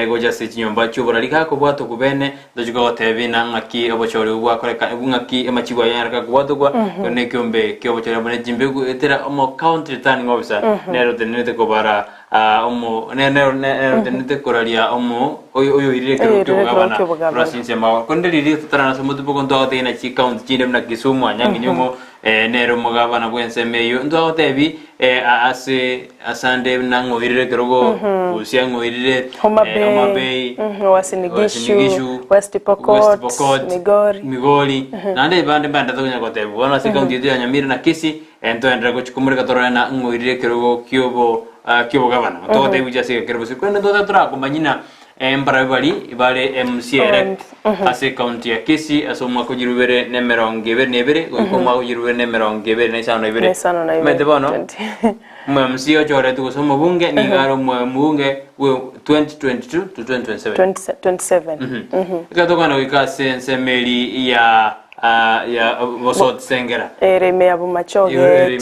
goja se kinyomba cyo borarika ko bwatuku bene dojugo tebina ngaki Obochori bwakoreka ngaki amakibu yaraka kubwatugwa ne kyombe kyo Obochori bone jimbe etera omo county turning officer nero denete ko bara omo nete koralia omo oyo irire kero kyo bogabana province ma kondeliri tutarana somutu bokonto atena chi county chindem na Kisumu anyangi nyomo nero mugabana bwense meyo ndo tebi ase asande nango irire kerogo usia ngo irire Homa Bay Wasinigishu West Pokot Migori nande bande tonya kotebu wana se county ya Nyamira na Kisii ento endra ko chikumurika torana ngo irire kerogo kyobo gavana to tebu jase kerbo se kwenda ndo tora kumanyina embarabari ibale MCR ase county ya Kisii asomwa kujirubere ne 22 ko mwa kujirubere ne 22 na isano ibere medebono MCO chore tu somo bunge ni garo mbunge 2022 to 2027 ikatoka na ikase nsemeli ya Bosot Sengera Ereme abu machoge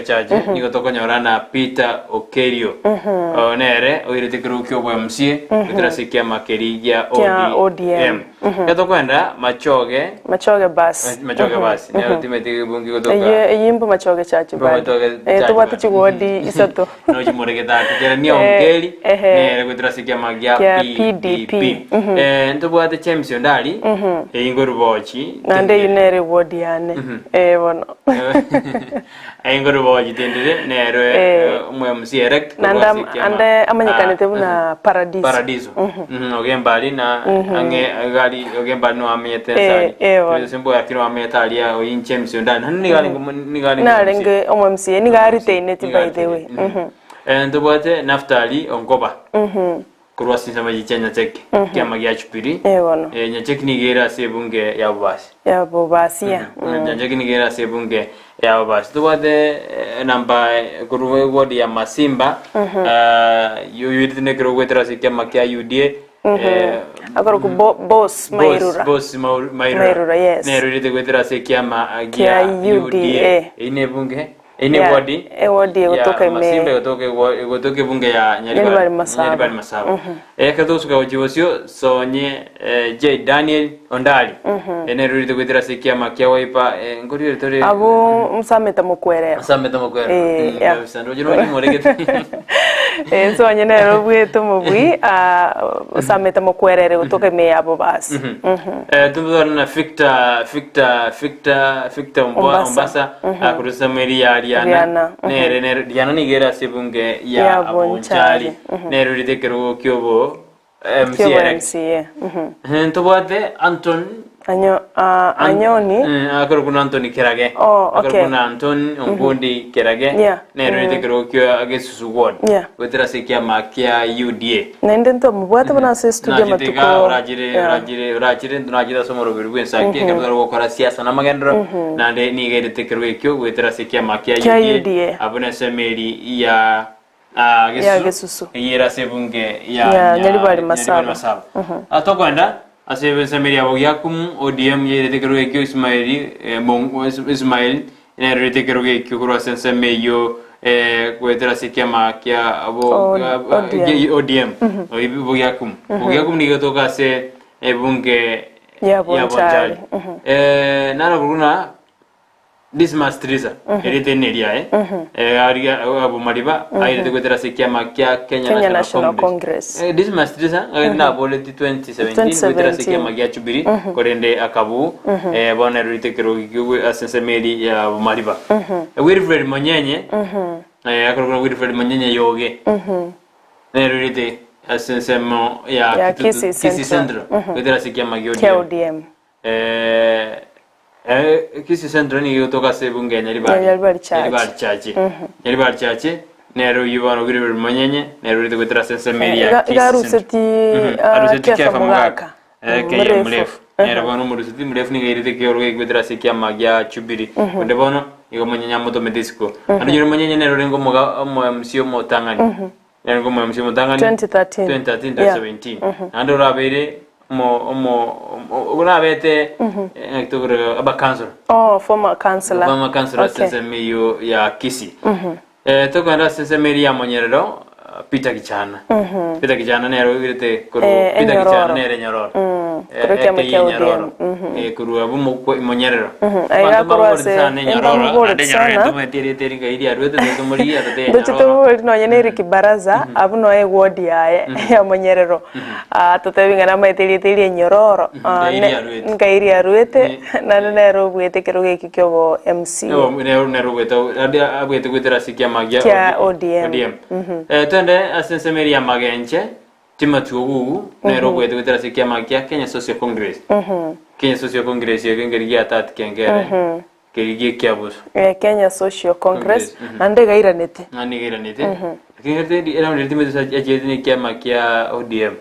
chache niko toko nyorana Peter Okerio nere oirete kruko bwa MC kutrasikia makerija ODM kato kwenda machoge basi ne ultimate bungi kutoka yimbo machoge chache bali tubate chigodi isato no chimorege dati kera ni ongeli nere kutrasikia magia PDP ntubwate champion dali ingorubochi nande inere wodi yane bono Aingoro boji tendere nero MC erect nanda ande amanyikanete buna paradiso ogembali na ange gali ogembali no amyete sari sembo yakiro amyete ya oyinche msondana ni gali na lenge MC ni gali teineti by the way ndobate naftali ongoba kurwa sinsa majichenya cheke kiama gya chupiri bono nyacheki ni gera sebunge ya bubasi ya nyacheki ni gera sebunge ya bubasi tubade namba kurwe wodi ya Masimba yuyitine kero wetra sikiama kya UDA agora ku boss Mairura yes nero rite wetra sikiama kya UDA ine bunge ine wodi kutoka Masimba kutoka bunge ya Nyaribari Masaba katosuka ujibosio sonye J Daniel Ondali ene rurite kwetera sikia makia waipa ngori retore abo msameta mukwerera bisando jino ni moregete So nyene robwetu mubwi usamete mukwerere gutoka me abo basi. Tumuzana Victor Mombasa akurusa meri ya Riana nere Riana nigera sibunge ya Obochori nere ritekero kyobo MC. Ntobate Anton Anyoni akoro kuna Antoni Kerage akoro kuna Anton Ongundi Kerage nere ritekero kyo agesusu ward wetera sekia makia UDA nende nto mubwate bana se studio matuko urajire tunajida somoro birwe sakia kabara gukora siasa na magendro nande nigere tekero kyo wetera sekia makia UDA abone semeri ya gesusu yera sebunge ya nyalibali masaba atokwenda asebe semeri ya boyakum ODM yere tekero kyo Ismail nere tekero kyo kuro sensemeyo kwetera sikiama kia abo ODM boyakum ni gotoka se bunge ya Obochori nana buruna Dismas Trisa erite neria aria abo mariba aire kwetera sikiama kia Kenya National Congress Dismas Trisa na boleti 2017 kwetera sikiama kia chubiri korende akabu bona rite kero asensemeri ya abo mariba Wilfred Monyenye akoro Wilfred Monyenye yoge nerite asensemo ya Kisi Central kwetera sikiama kia ODM Kisi Central ni yotoka sebunge nyalibali chache nero yibano Wilfred Monyenye nero rite kwetera asensemeri ya Kisi Central kefa mugaka Kenya mrefu nero bono murusiti mrefu ni gairite kyorwe kwetera sikiama ya chubiri onde bono igo Monyenye moto medisco anyo Monyenye nero rengo mo MCO motangani rengo mo MCO motangani 2017 ando rabere una bete to aba council former councillor sensemeyo ya Kisi to kwenda sensemeyo ya Monyerero Peter Kichana nero irete koro Peter Kichana nere nyororo kurukia makiao kuru abu Monyerero aiga korwase nyororo teri gairi arwete tumuri atate ndochito no yeneri kibaraza abu no ward ya Monyerero tutavinga na maiteri nyororo ngairi arwete na nero bwete keroge kikyo MC nero bweto abwete kwetera sikia magia ODM tende asensemeri ya magenche timatugu nero bwete kwetera sikia magia Kenya Social Congress Kenya Social Congress yengerigia tat kengere kerigie kiabus Kenya Social Congress ande gairanete kengerte era ultimate ajeni kia magia ODM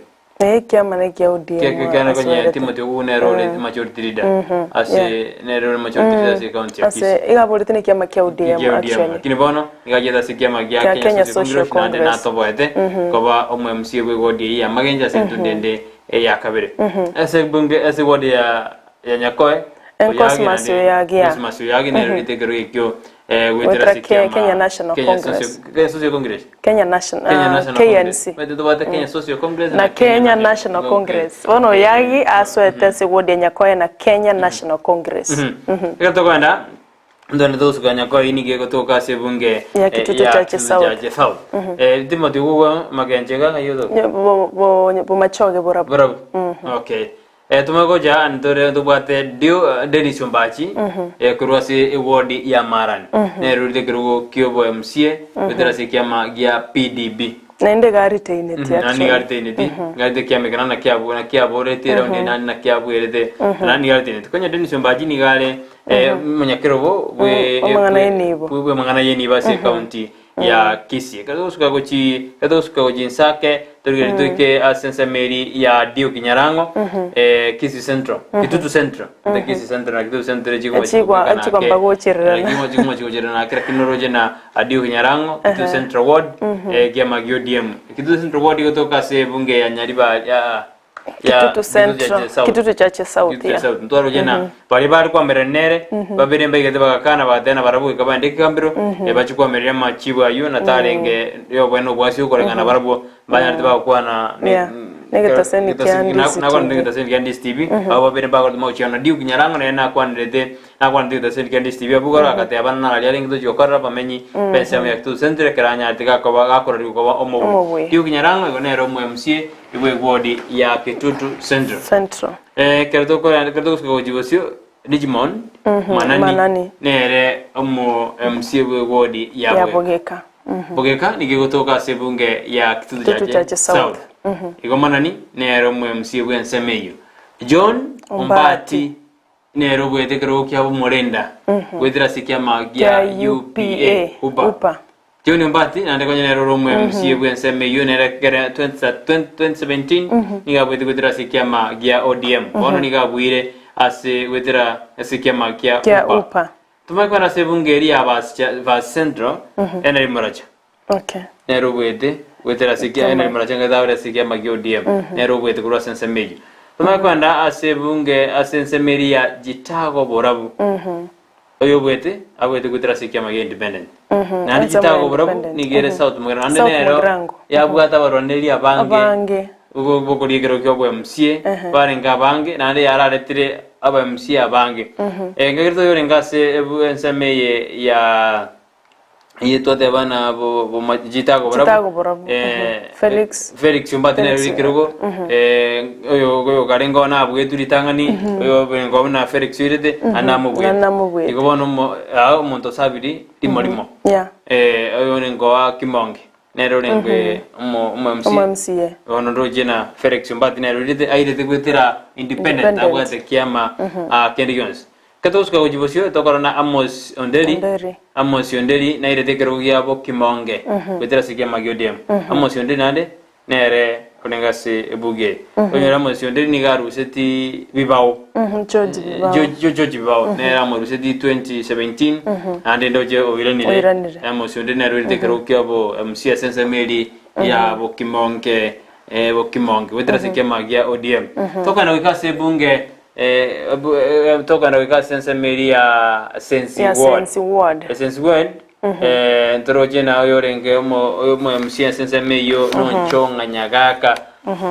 kiama ne kia ODM kana kwenye timatugu nero majority leader ase nero majority leader ase county ase iga bolitene kia magia ODM actually kini bono igajeta sikia magia Kenya Social Congress na toboete koba omu MC we wodi ya magenja sentundende ya kabere ase bunge ase wodi ya nyakoe Cosmas yagi nero ritegero ikyo wetera sikia Kenya National Congress Kenya Social Congress Kenya National KNC wetu tobate Kenya Social Congress na Kenya National Congress bono yagi aswete se wodi ya nyakoe na Kenya National Congress ikato kwenda ndone dosu kanya kwa ini ge kutoka sebunge ya Kitutu Chache South timoti uwa magenjega ayodo bo machoge bora okay tumagoja andore tubate Dennis Ombachi kurwasi ward ya Maran nerudi krugo kyobo MCA wetera sikiama ya PDB nende gari teineti nani gari teineti gari kiame kana kiabo retera nani na kiabo erete nani gari teineti konya Dennis Ombachi ni gale munyakirobo we mangana yeni base county ya Kisi kadosuka gochi nsake turike asensemeri ya Dio Kinyarango Kisi Central Kitutu Central the Kisi Central na Kitutu Central chiko mbago chirana na kira kinoroje na Dio Kinyarango Kitutu Central Ward kia magio DM Kitutu Central Ward kutoka se bunge ya Nyariba ya Kitutu Chache South ntwaro jena bari bari kwa merenere babere mbege bakana badena barabu kabande kambiro bachukwa merema chibu ayo na tarenge yo bweno bwasi ukorengana barabu banyarite bakwana Negeta seni Ndizi na kwa negeta seni Ndizi TV aba bene ba ko mo chiona diu kinyarango na kwa ndete na kwa negeta seni Ndizi TV abugora akate abana na yali ngito jokora bamenyi pesa ya tu centre keranya tika ko ba akora ko ba omo diu kinyarango ko nero mu MC iwe wodi ya Kitutu Central kerto ko jibosio Digimon manani nere omo MC iwe wodi ya Bogeka Bogeka nikigotoka sebunge ya Kitutu Chache South Igo manani nero mu MC iwe nsemeyo John Ombati nero bwete kero kya Morenda wetira sikia magia UPA upa John Ombati nande ko nero mu MC iwe nsemeyo nere kera 2017 niga bwete wetira sikia magia ODM bono niga bwire ase wetira sikia magia upa Tumekuwa na sebungeri ya vas centro ena maracha. Okay. Nero bwete wetera sikia ena maracha ngadaura sikia magio DM. Nero bwete kurwa sensemeji. Tumekuwa na asebunge asensemeri ya jitago borabu. Oyo bwete abwete wetera sikia magio independent. Na jitago borabu nigere south mugera ande nero ya bwata baroneli abange. Ugo bokori kero kyo bwe msie barenga bange nande yararetire aba msie abange ngakirto yore ngase ensemeye ya yetote bana bo majitago barabu Felix umbati na rikirogo oyo garengo na abwe turitangani oyo bengo na Felix yirete anamubwe igobono umuntu sabiri timorimo oyo ngo kimonge nero lengwe MC ono rojena Felix umbati nero rite airete kwetera independent abwate kiama Kendigons katoska ujibosio tokorona Amos Onderi na irete kerogia bo kimonge kwetera sikiama Giodem Amos Onderi nande nere konengase ebuge onye Amos Onderi ni garu seti bibao George bibao nere Amos seti 2017 ande ndoje oiranire Amos Onderi nere irete kerogia bo MC sense meli ya bo kimonge wetera sikiama gia ODM tokana wikase bunge tokana wikase sense meli ya Sensi Ward ntoroje na yorenge mo MC sense meyo nonchonga nyagaka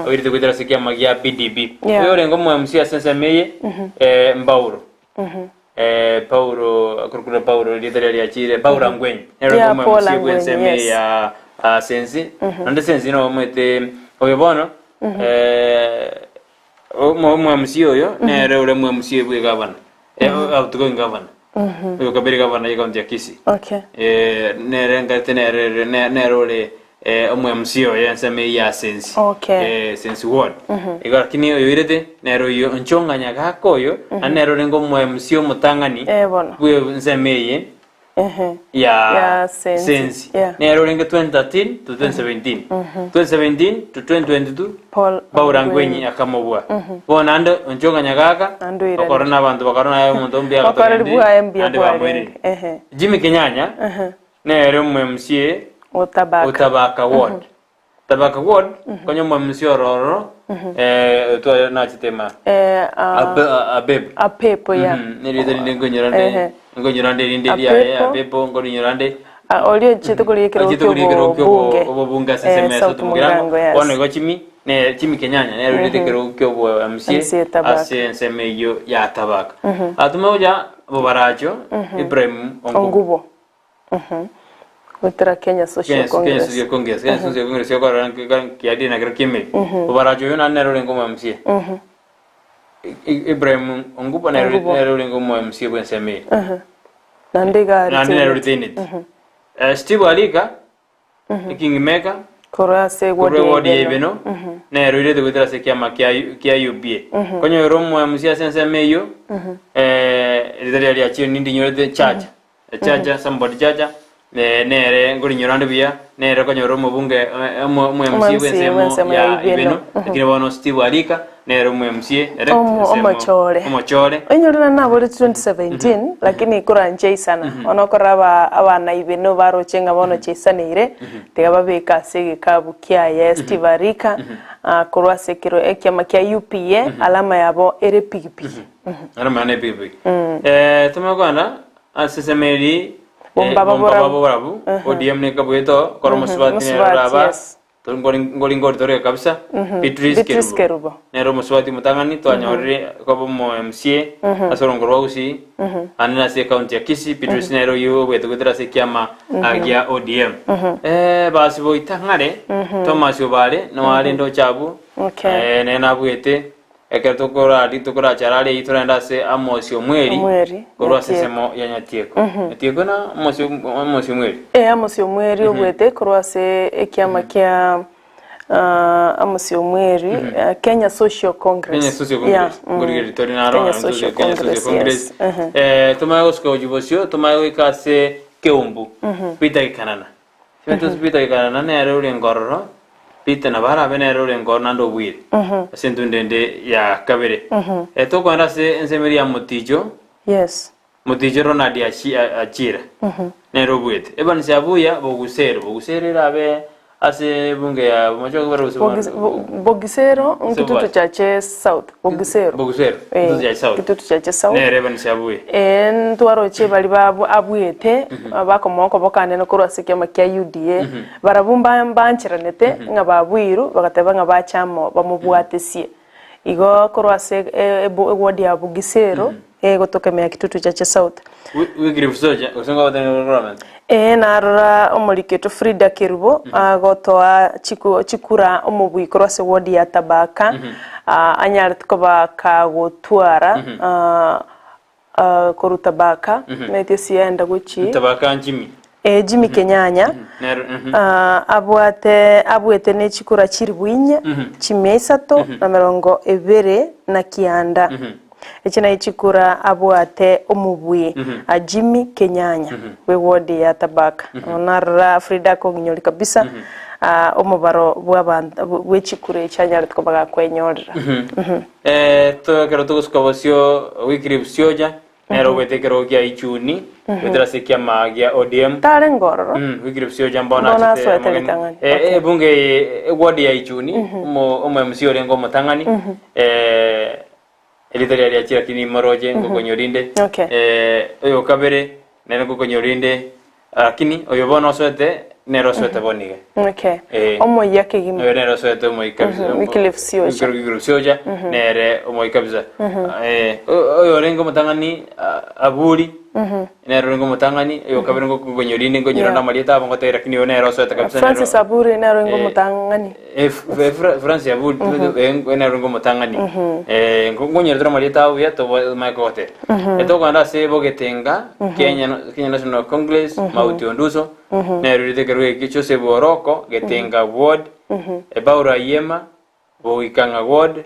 oyirite kwetera sikiama gia PDB yorenge mo MC sense meye Mbauro Paulo lideri ya chire Paula Ngwenyi nero mo MC kwense meya Sensi nande Sensi no mwete oyo bono mo MC oyo nere ule mo MC bwe gavana autogo gavana oyo kabiri gavana ya kaunti ya Kisii nere ngate nere ule mo MC oyo nseme ya Sensi Sensi Ward igakini oyo irete nere yo nchonga nyaga koyo nere ule ngo mo MC mutangani bwe nseme ya Sensi nero lenge 2013 to 2017 2017 to 2022 Paula Ngwenyi akamobwa bona ando njonga nyagaka okorona abantu bakarona ayo muntu mbia ande Jimmy Kenyanya nero MMCA Utabaka Ward Tabaka Ward konyo MMC ororo to na chitema apepo ya niri ngonyirande ndedia ya apepo ngonyirande olio chitukuli kiro bunga seseme so tumugirango ono go chimi ne Chimi Kenyanya ne rulite kiro kyo MC nseme yo ya tabaka atumoja bobaracho Ibrahim Ongubo Wetera Kenya Social Congress yo koran kiadi na kime bobaracho yo na ne rulengo MC Ibrahim Ongubo na rulengo MC bwenseme nande rutinit Steve Alika ikingimeka korase wodi ebeno na ruile kwetera se kiama kia UPA konyo romo MC sense meyo lideri ya chini ndi nyorete chacha somebody chacha nere ngori nyorande bia nere konyo romo bunge MC wensemo ya ibeno lakini bono Steve Alika nere MC nere Obochori onyorana nabo 2017 lakini kuranje sana onokoraba abana ibeno barochenga bono chesanire tegababeka sege kabu kia Steve Alika kurwase kiro ekyama kia UPA alama yabo ere pigipigi alama ne pigipigi tumekwana asesemeri Bombaba borabu ODM ne kabweto koromosbati ne raba ngori tore kabisa Beatrice Kerubo nero muswati mutangani twanyorire kobo mo MCA asorongorwa usi anina se county ya Kisii Beatrice nero yo gwetugutira se kiama agia ODM basi boitangare Thomas Obale no ari ndo chabu nena bwete tukora charale iturenda se Amosi Omweri korwa sesemo ya Nyatieko na Amosi Omweri Amosi Omweri obwete korwa se ekiama kia Amosi Omweri Kenya Social Congress ngorigeri torinaro Kenya Social Congress tumayo sko jibosio tumayo ikase keumbu pita ikanana pita ikanana nero ngororo pita na bara benero ngorna ndo bwire asentundende ya kabere to kwanda se ensemeri ya Motijo Motijo Ronald achira nero bwete eban sabuya bogusero rabe ase bunge ya macho kubara Bogisero nkitutu chache South Bogisero kitutu chache South nere ban sabuya ntwaro che bali babu abwete bakomoko bokane no kurwa sikema kya UDA barabumba mbanchiranete ngababwiru bagateba ngabachamo bamubwatesie igo kurwa se wodi ya Bogisero gotokemea kitutu chache South wigrifusoja usanga wadani government narora omuliketo Frida Kerubo gotoa chikura omubwi cross ward ya Tabaka anyar tukoba ka gotwara koru Tabaka mete sienda guchi Tabaka Jimmy Jimmy Kenyanya abwete ne chikura chiribwinya chimeisato na 20 na kianda echina ichikura abwate omubwi a Jimmy Kenyanya we ward ya Tabaka onarra Frida ko ginyoli kabisa omubaro bw'abantu wechikure echanyara tukobaga kwenyorera to kero tukuskobosio wikripsioja nero wetekero kya ichuni wetra sekia magia ODM tare ngororo wikripsioja mbona chite bunge ward ya ichuni mo MCO rengo motangani elitaria ya chira kini moroje ngokonyorinde oyo kabere nene ngokonyorinde lakini oyo bono swete nero swete bonige omo yake gimi nero swete mo ikabisa mikilefsioja nere omo ikabisa oyo rengo mutangani aburi nero rengo mutangani oyo kabere ngokonyorinde ngonyora marieta abongotera kini nero swete kabisa Francis Aburi nero rengo mutangani Francis Aburi nero rengo mutangani ngonyora dra marieta uya to maikote eto kwanda se bogetenga Kenya National Congress Mauti Onduso nero ritekerwe kicho se boroko getenga ward ebaura yema boikanga ward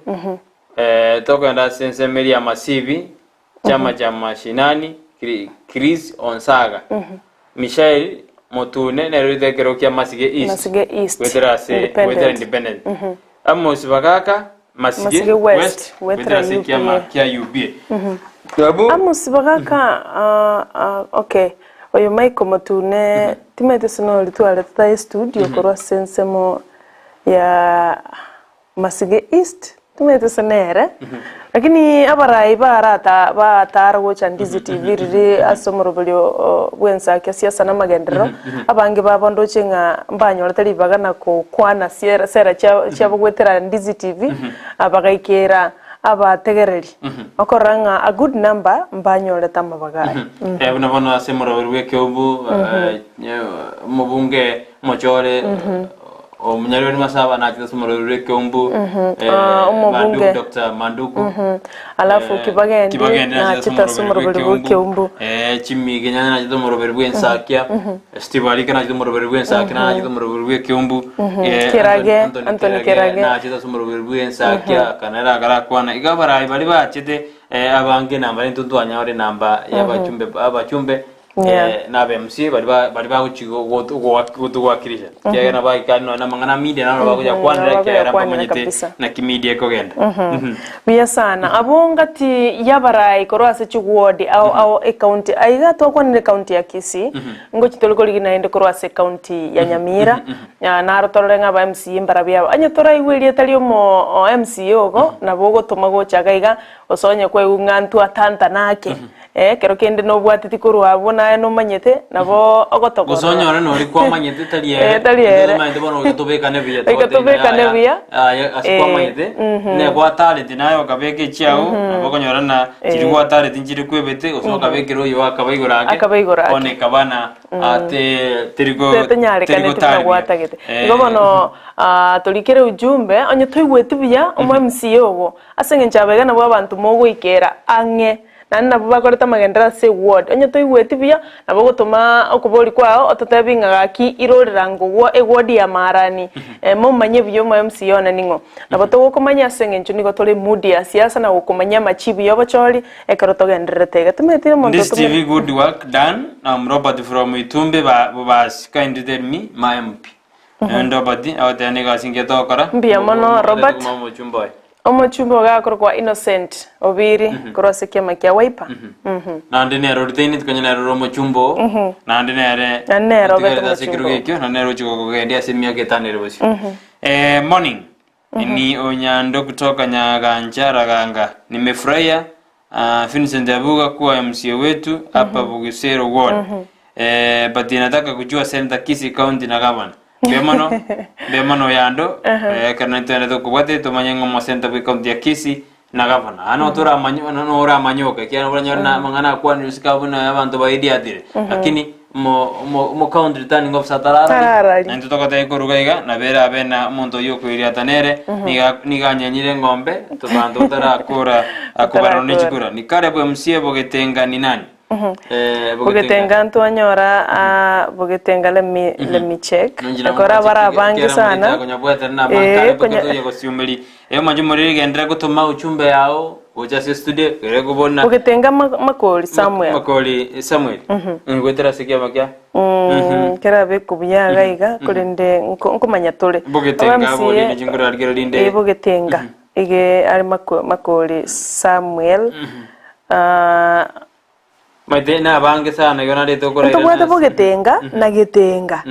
to kwanda sense meria masivi chama cha mashinani Chris Onsaga Michael Motune nero ritekerwe kia Masige East wetra independent Amos Bagaka Masige West wetra se kia makia UB Amos Bagaka oyo Michael Motune timete sono litwale ta studio korwa sensemo ya Masige East timete sonere lakini abarai barata bataro cha Ndizi TV riri asomorobelio bwensa kya siasa na magendero abange babondo chenga mbanyo tali bagana ko kwana sera cha bogwetera Ndizi TV abagaikera abategereri okoranga a good number mbanyo leta mabagari bona asemorobelwe kyobu mubunge mochore Omunyarwani masaba na chita sumorore kyombu umubunge Dr. Manduku alafu kibagende na chita sumorore kyombu Chimi Kenyanya na chita sumorore bwensakia Steve Alika na chita sumorore bwensakia na chita sumorore kyombu Anthony Kerage na chita sumorore bwensakia kanera gara kwana igabara bali ba chite abange namba ntuntu anyore namba y'abachumbe na BMC bali ba uchigo gotuwakirisha kya na ba ikano na mangana media na ba kuja kwanira kya ramba manyete na kimedia kogenda biya sana abongati yabarai korwase chugwodi au county aiga to kwanire county ya Kisii ngo chitolokoli ginaende korwase county ya Nyamira na rotorenga ba MC mbarabia anyatora iwelie talio mo MC ogo na bogo tomago chagaiga osonye kwe ngantu atanta nake kero kende no bwatiti kurwa bona naye no manyete nabo ogotogora gusonyora no ri kwa manyete tariere tariere manyete bono gitubekane biya ikatubekane biya asikwa manyete ne kwa talent nayo kabeke chiao nabo konyora na kiri kwa talent njiri kwebete usoka bekero yo akabaigorake one kabana ate terigo gwatagete ngobono turikere ujumbe onye toigwete biya omo MC ogo asenge nchabega nabo abantu mogwikera ange nana bakoreta magendera se word onye toigwete biya nabo gutuma okubori kwao ototabinga gaki irorirango wo eword ya marani mumanye biyo mo MC yona ningo nabo togokomanya asenge ncho nigo tole mood ya siasa na gukomanya machibi yo Obochori ekaroto genderetega tumetire monto this TV good work done. I'm Robert from Itumbe was kind to me my MP and Robert awatene gasinge tokora mbia mono Robert omochumbo gakoro kwa Innocent obiri korose kiama kia wiper nande nero ruteni tukanya nero omochumbo nande nere nero beto sekirugekyo nero chiko gendia semia ketanere bosi morning ni onyando kutoka Nyaganjara Ganga nimefurahia Vincent Abuga kuwa MC wetu hapa Bugesero ward but nataka kujua Center Kisii County na governor Bemano yando kana ntende kubate tomanyengo mo Center County ya Kisii na governor ano tora ora manyoka kiana buranyona mangana kwa nisikabuna abantu baidi adire lakini mo county turning of satarara ndio tokata ikorugaiga na bera bena muntu yokwiri tanere niga nyanyire ngombe tubantu tara kura akubaro nichikura nikare bwe MC Bogetenga ni nani Bogetenga ntonyora Bogetenga let me check akora bara bangi sana konyabwete na bankare bogeto gosiumeli majumuri gendera gutuma uchumbe yao uja se studio gere kubona Bogetenga makoli Samuel ngwetera sikia bakya kera be kubuya gaiga kurinde nkomanya tole Bogetenga boli ni jingura algera linde Bogetenga ige ari makoli Samuel Maitena bange sana yona leto kora ito Bogetenga na Getenga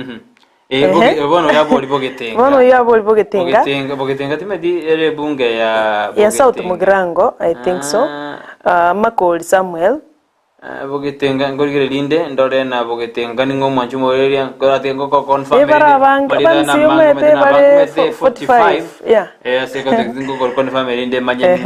bono ya boli Bogetenga Bogetenga timedi ere bunge ya South Mugrango I think so Makoli Samuel Bogetenga ngorigere linde ndore na Bogetenga ningo mwanchumo area kora tengo ko confirm bara bange 45 seko tengo ko confirm linde manyeni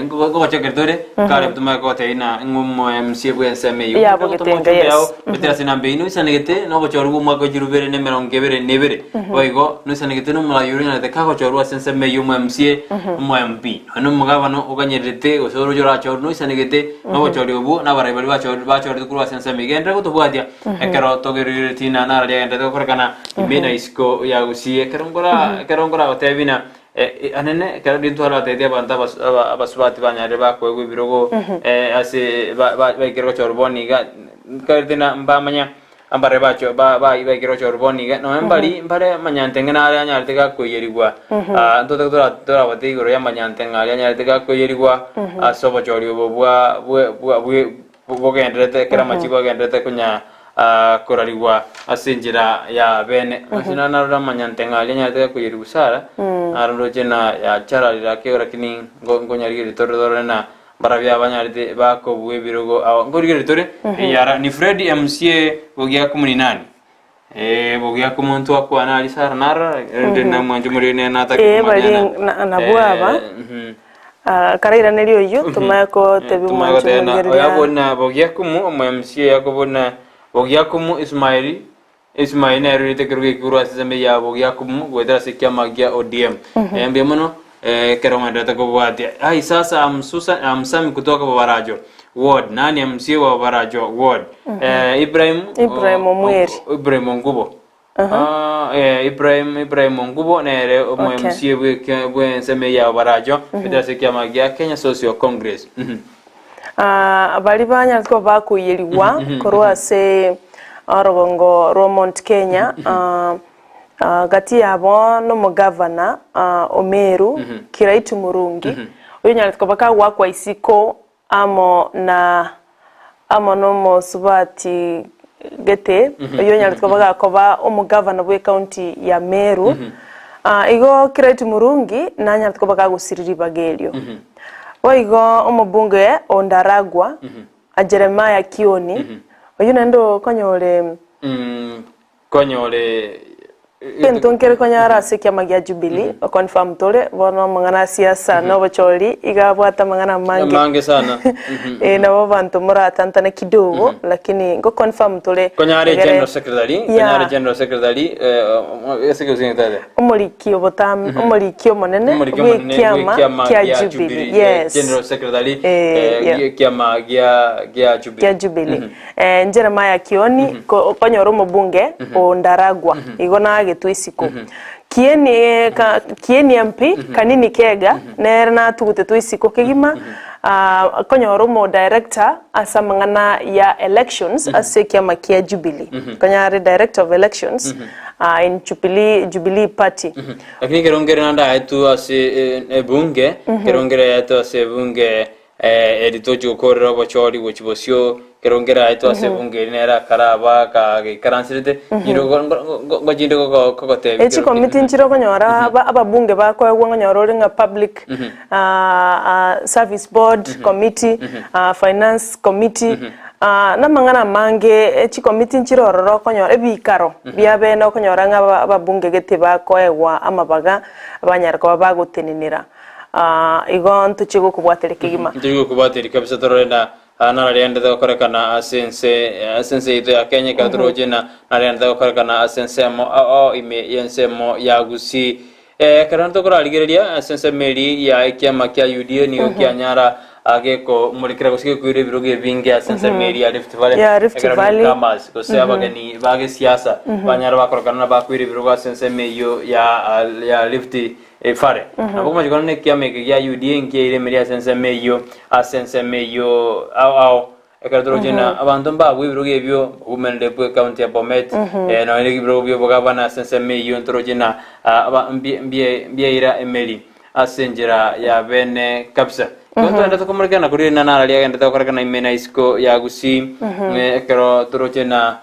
ngo chekertore kare tuma ko teina ngumo MC bwenseme yo Bogetenga yes betera sinambino isanegete no bochoru mwa ko jirubere ne merongevere nebere boigo no isanegete no mala yuri na teka ko choru asenseme yo MC mo MP no mugabano uganyerete osoro jora choru no isanegete no bochoru obu na bara bachori kurwa sense migendre kutubwadia ekero togerire tina na radia ende tokorkana imena isko ya usie kerongora otebina anene kero ditwala tedia banta abasubati banyare bakwe birogo ase ba kero chorboni ga kerdina mbamanya ambare bacho ba kero chorboni ga no mbare manyantengena ari anyarte ga kuyerigwa ntoto tora batigoro ya manyantenga ari anyarte ga kuyerigwa asobo chori bobwa bogendrete kera machigo gendrete kunya korarigwa asinjira ya bene asina na manyantenga ali nyate kuyirusara arando jena ya charalira kera kini ngonyarigiri torore na barabya banyarite bako buwe birogo ngorigiri tore yara ni Freddy MCA bogia kumuni nani bogia kumuntu akwana ali sara nara ndena mwanjumuri ne nata kumanya na bwaba karaira nelio yu tumako tebi mwancho ngeri yabona bogiakumu MC yakobona bogiakumu Ismaili na rite kirugi kurwa sema ya bogiakumu gwedra sikia magia ODM mbia mono keroma ndata ko bwati ai sasa amsami kutoka Barajo ward nani MC wa Barajo ward Ibrahim Omweri Ibrahim Ngubo Ibrahim Ngubo nere MC bwe nseme ya Barajo bidase kya magia Kenya Social Congress abali banya ko bakuyiriwa korwa se Orogongo Romont Kenya gati yabo no mugavana Omeru Kiraitu Murungi uyu nyari twabaka wakwa isiko amo no mosubati gete uyu nyari twabaka koba umugavana bwe county ya Meru igo Kiraitu Murungi na nyari twabaka gusiriri bagelio oigo umubunge Ondaragwa a Jeremiah Kioni oyu nendo konyore konyore Pentonkere konyara sikia magia Jubilee confirm tole bono mangana siasa no Obochori igabwata mangana mange sana na babantu muratantana kidogo lakini ngo confirm tole konyare general secretary secretary umuriki obotam umuriki omonene w'ikiama kya Jubilee yes general secretary kiama gya Jubilee Jeremiah Kioni konyora umubunge Ondaragwa igona tuisiko kieni MP kanini kega nerna tugute tuisiko kegima konyoro mo director asamangana ya elections asekia makia Jubilee konyare director of elections in Jubilee party lakini kerongere nanda aitu ase bunge kerongere aitu ase bunge editojo korera Obochori wochibosio kerongera aitu ase bunge nera karaba ka karansirite nyiro ngojinde ko tebi echi committee nchiro konyora ababunge bako ngonyoro nga public service board committee finance committee na mangana mange echi committee nchiro roro konyora ebikaro biabe no konyora nga ababunge gete bako ewa amabaga abanyara ko baguteninira igon tuchigo kubwateri kigima tuchigo kubwateri kabisa torenda narenda gukorekana asense ito ya Kenya kadrojena narenda gukorekana asense mo ime yensemo yagusi karanto koraligeria asense meri ya kiama kya UDA niyo kyanyara ageko mulikira gusike kwire biroge binge asense meri ya Rift Valley kamas kose abagani bage siasa banyara bakorekana bakwire birogo asense meyo ya Rift fare nabo majikone kiameke ya UDA nkiire meri asense meyo au ekadrojena abantu mbabwe biroge byo umende bwe county ya Bomet na ile biroge byo bogabana asense meyo ntrojena mbiyeira emeri asenjera ya bene kapsa Kwanza ndio kumurikana kuri nana ali agenda takorekana imena isko ya gusi ekero trojena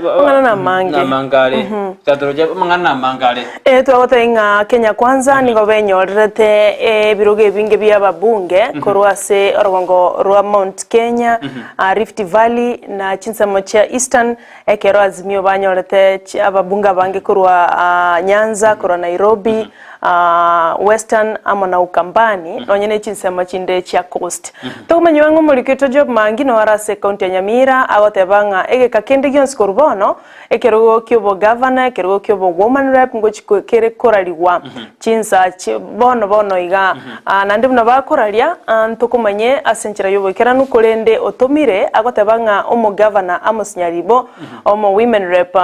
mangana na mangale kadroje mangana mangale twagotenga Kenya kwanza nigo benyorete biroge binge bya babunge korwase orongo rwa Mount Kenya Rift Valley na chinsamo cha Eastern ekero azimio banyorete ababunga bange korwa Nyanza korwa Nairobi Western amona Ukambani onyene chinsamo chinde cha Coast tukumenyo ngo mulikito job mangi no arase county ya Nyamira agotebanga ege kakende gyonsi korubono ekerogo kyobo governor ekerogo kyobo woman rep ngochiko kere koraliwa chinsa bono iga nandi buna bakoralia ntukumanye asenchira yobo keranu kolende otomire agotebanga omo governor Nyaribo omo women rep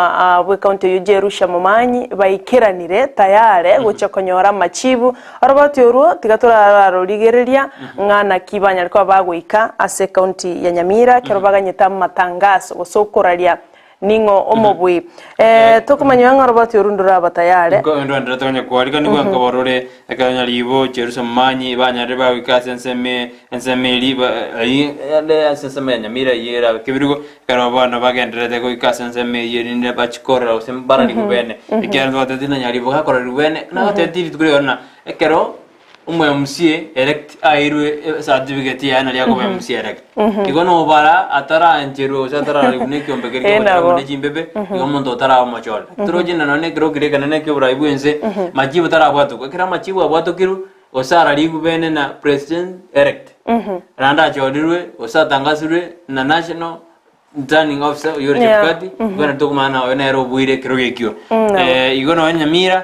we county Jerusha Momanyi baikeranire tayare gochokonyora machibu arabatyoruo tigatora rorigereria ngana kibanya alikuwa bagwika ase county ya Nyamira kerobaganyeta matangazo gosokoralia ningo omobwe tokumanya nga robati urundura batayale ko ndo ndatonya kwalika ni kwa kaborore akanya libo Jerusalem manyi banyare ba wikase enseme liba ayi ande enseme Nyamira yera kibirigo karabana bagendere ko wikase enseme yerinde bachikora usembara ni kubene ikero batetina nyalibo hakora rubene na bateti tukuriona ekero umwe MC elect airwe certificate ya nali yako MC elect igono bara atara enjero atara ribune kyombe keriko ne jimbebe igomondo tara Obochori trojina none gro grega nene kyo braibu ense majibu tara abwatu kira majibu abwatu kiru osara ligu bene na president elect randa chodirwe osatangasirwe na national turning officer yore chepkati gona tokumana onero buire kiroge kyo igono Nyamira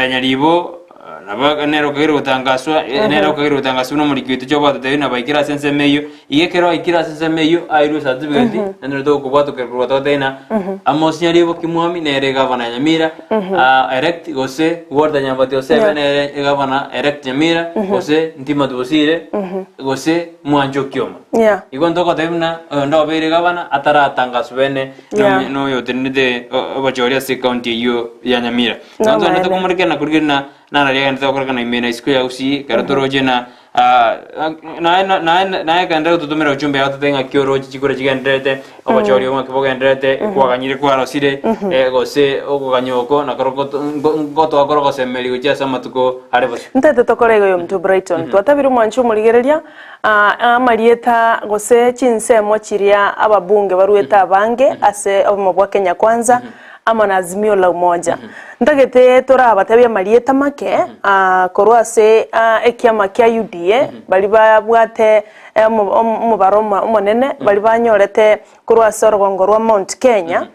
nyalibo nabaga nero kagiro tangaswa no muri kwitu cyo bata na baikira sense meyo igekero ikira sense meyo airu certificate nero to kubato ke kubato tena amosinyaribo kimwami nere gavana Nyamira elect gose gorda nyambati ose nere gavana elect Nyamira gose ntima dosire gose mwanjo kyoma igondo ko tebna ndo bere gavana atara tangaswene no yo tenide Obochori ase county yo ya Nyamira ndo ndo kumurikana kurigina na ria kan to kana imena siku ya usi karatoroje na na kanda tutumira ujumbe ya tutenga kioro chikura chigendete Obochori omwe kibogendete kwaganyire kwaro sire gose okuganyoko na ngoto akoro semeli gochesa matuko arebosi ntete tokorego yo mtu Brighton twatabiru mwanchu muligereria amarieta gose chinsemo chiria ababunge barueta abange ase obumobwa Kenya Kwanza ama na Azimio la Umoja ndagete torabatabia marieta make korwa se ekiama kya UDA bali babwate umubaro umunene bali banyorete korwa se orugongo rwa Mount Kenya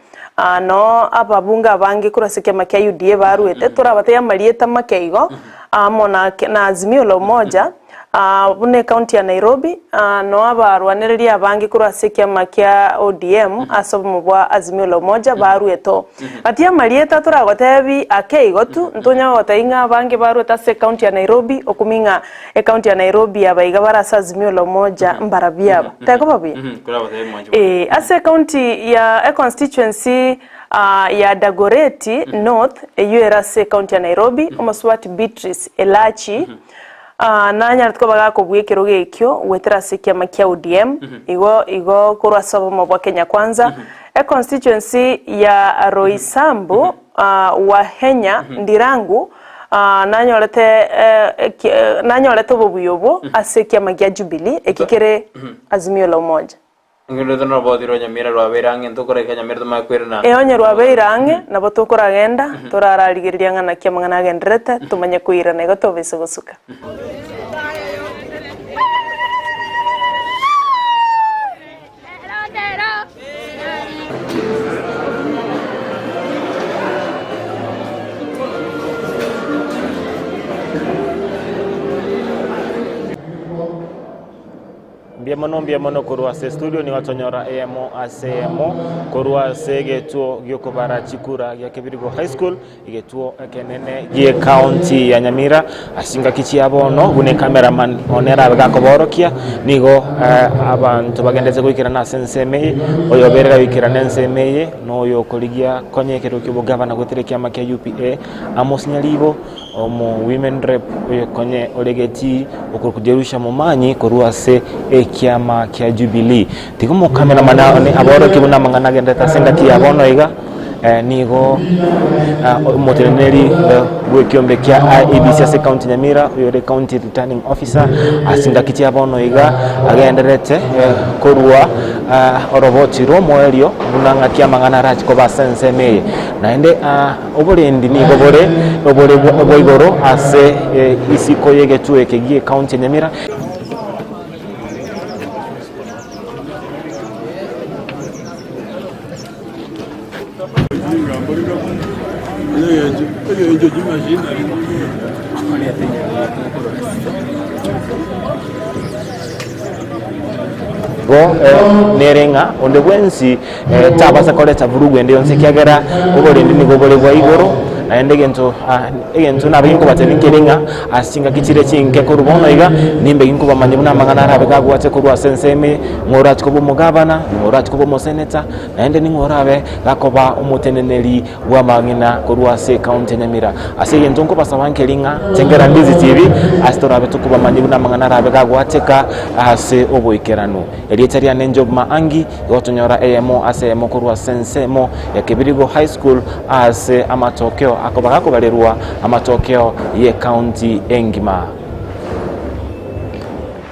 no ababunga abange korwa se kiama kya UDA baruete torabatabia marieta make igo amona na Azimio la Umoja bune county ya Nairobi no abarwanereria abange kurwa sekiama kya ODM asobo bwa Azimio la Umoja barueto atia marieta turagotebi akeigotu ntonya gotainga abange barueta se county ya Nairobi okuminga county ya Nairobi abaiga barasa Azimio la Umoja mbarabiaba tako babi ase county ya constituency ya Dagoretti North yuera se county ya Nairobi Omoswati Beatrice Elachi nanya tuko bagako bwekero gekyo wetera sekiama kya ODM igo kurwa sobo mobwa Kenya Kwanza constituency ya Roysambu wa Henya Ndirangu nanyolete bobuyobo asekiama kya Jubilee ekikere Azimio la Umoja ngendo no bodiro nyamira rwaberange ntokore kanyamira tumakwirana onye rwaberange nabo tokoragenda torararigereria ngana kya mangana gendrete tumanye kuirana igo tobese gusuka mbia mono kurwa se studio ni watonyora emo asemo kurwa se getuo gyokobara chikura ya Kibirigo High School getuo kenene ye county ya Nyamira asinga kichi abono bune cameraman onera bagakoborokia nigo abantu bagendeze kwikira na senseme oyoberera wikira nenseme no yokoligia konyekero kibo governor gutirekia makia UPA amosinyalibo omo women rep konye olegeti okukujerusha mumanyi kurwa se kiama kya Jubilee tigumo cameraman ne aboro kibuna mangana gendeta sengati abono iga nigo moteneri wekiombe kya IBC ase county Nyamira yore county returning officer asinga kiti abono iga agenderete korwa Obochori moelio bunanga kya mangana rach ko basenseme naende oborendi nigo obore boigoro ase isiko yegetu ekegie county Nyamira nerenga onde bwensi tabasa koleta vurugu ende onse kyagera oborendi nigo bole bwa igoro aende gento nabinko bateninkelinga asinga kitire kinke kurubono iga nimbe ginko bamanye buna mangana arabe gagwate kurwa senseme ngorati ko bomugabana ngorati ko bomoseneta naende ningorabe gakoba umuteneneri wa mangina kurwa se county Nyamira ase gento nko basabankelinga tengera Ndizi TV astorabe tukuba manye buna mangana arabe gagwateka ase oboikerano elietaria nenjob maangi yotonyora emo ase emo kurwa sensemo ya Kibirigo High School ase amatokeo akobagako balerwa amatokeo ye county engima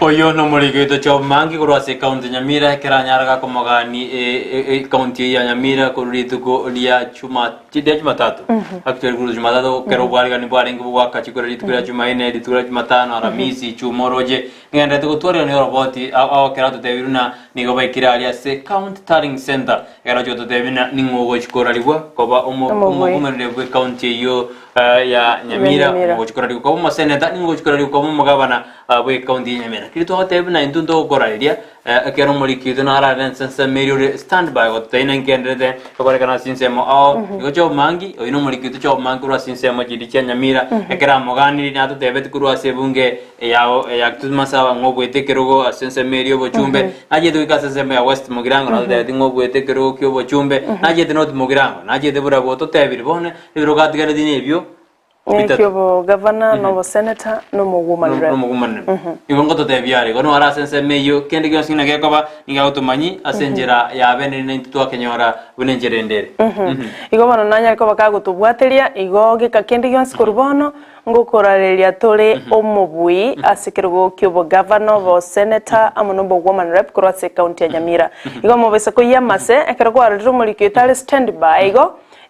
oyo no murigito cho mangi kurwa se county Nyamira keranyaraga komogani county ya Nyamira kurituko lia Jumatatu actually kuru Jumatatu kero bwariga ni bwaringi bwaka chikura litukura Jumaine litukura Jumatano Aramisi chumoroje ngende tukutwari ni roboti au kerato tebiruna nigo baikira alia se county turning center era joto tebina ningo chikora libwa koba umumere bwe county yo ya Nyamira chikora libwa koba seneta ningo chikora libwa koba mugabana bwe county Nyamira kilito tebina intundo koralia kero murikido na ara sense merio standby gotaina ngende kokore kana sinsemo au gocho mangi oino murikido cho mangi kurwa sinsemo jidicha Nyamira ekera mogani na to tebet kurwa sebunge yao yaktuma ngobwete kerogo sense merio bochumbe naje ikasa sema ya west mugirango na tebet ngobwete kerogo kyo bochumbe naje north mugirango naje debura boto tebiri bone biroga tigara dinebyo Kyobo governor no senator no mo woman rep. No mo woman rep. Igo ngoto te biare gono ara sense meyo kende gyo sina ke koba ninga utumanyi asenjera ya bene ne ntwa kenyora bunenjere ndere. Igo bano nanya ko baka gutubwateria igo gika kende gyo skurbono ngokorareria tole omubui asikirgo kyobo governor bo senator amono bo woman rep cross county ya Nyamira. Igo mo bese ko yamase ekirgo ariro muri kitale standby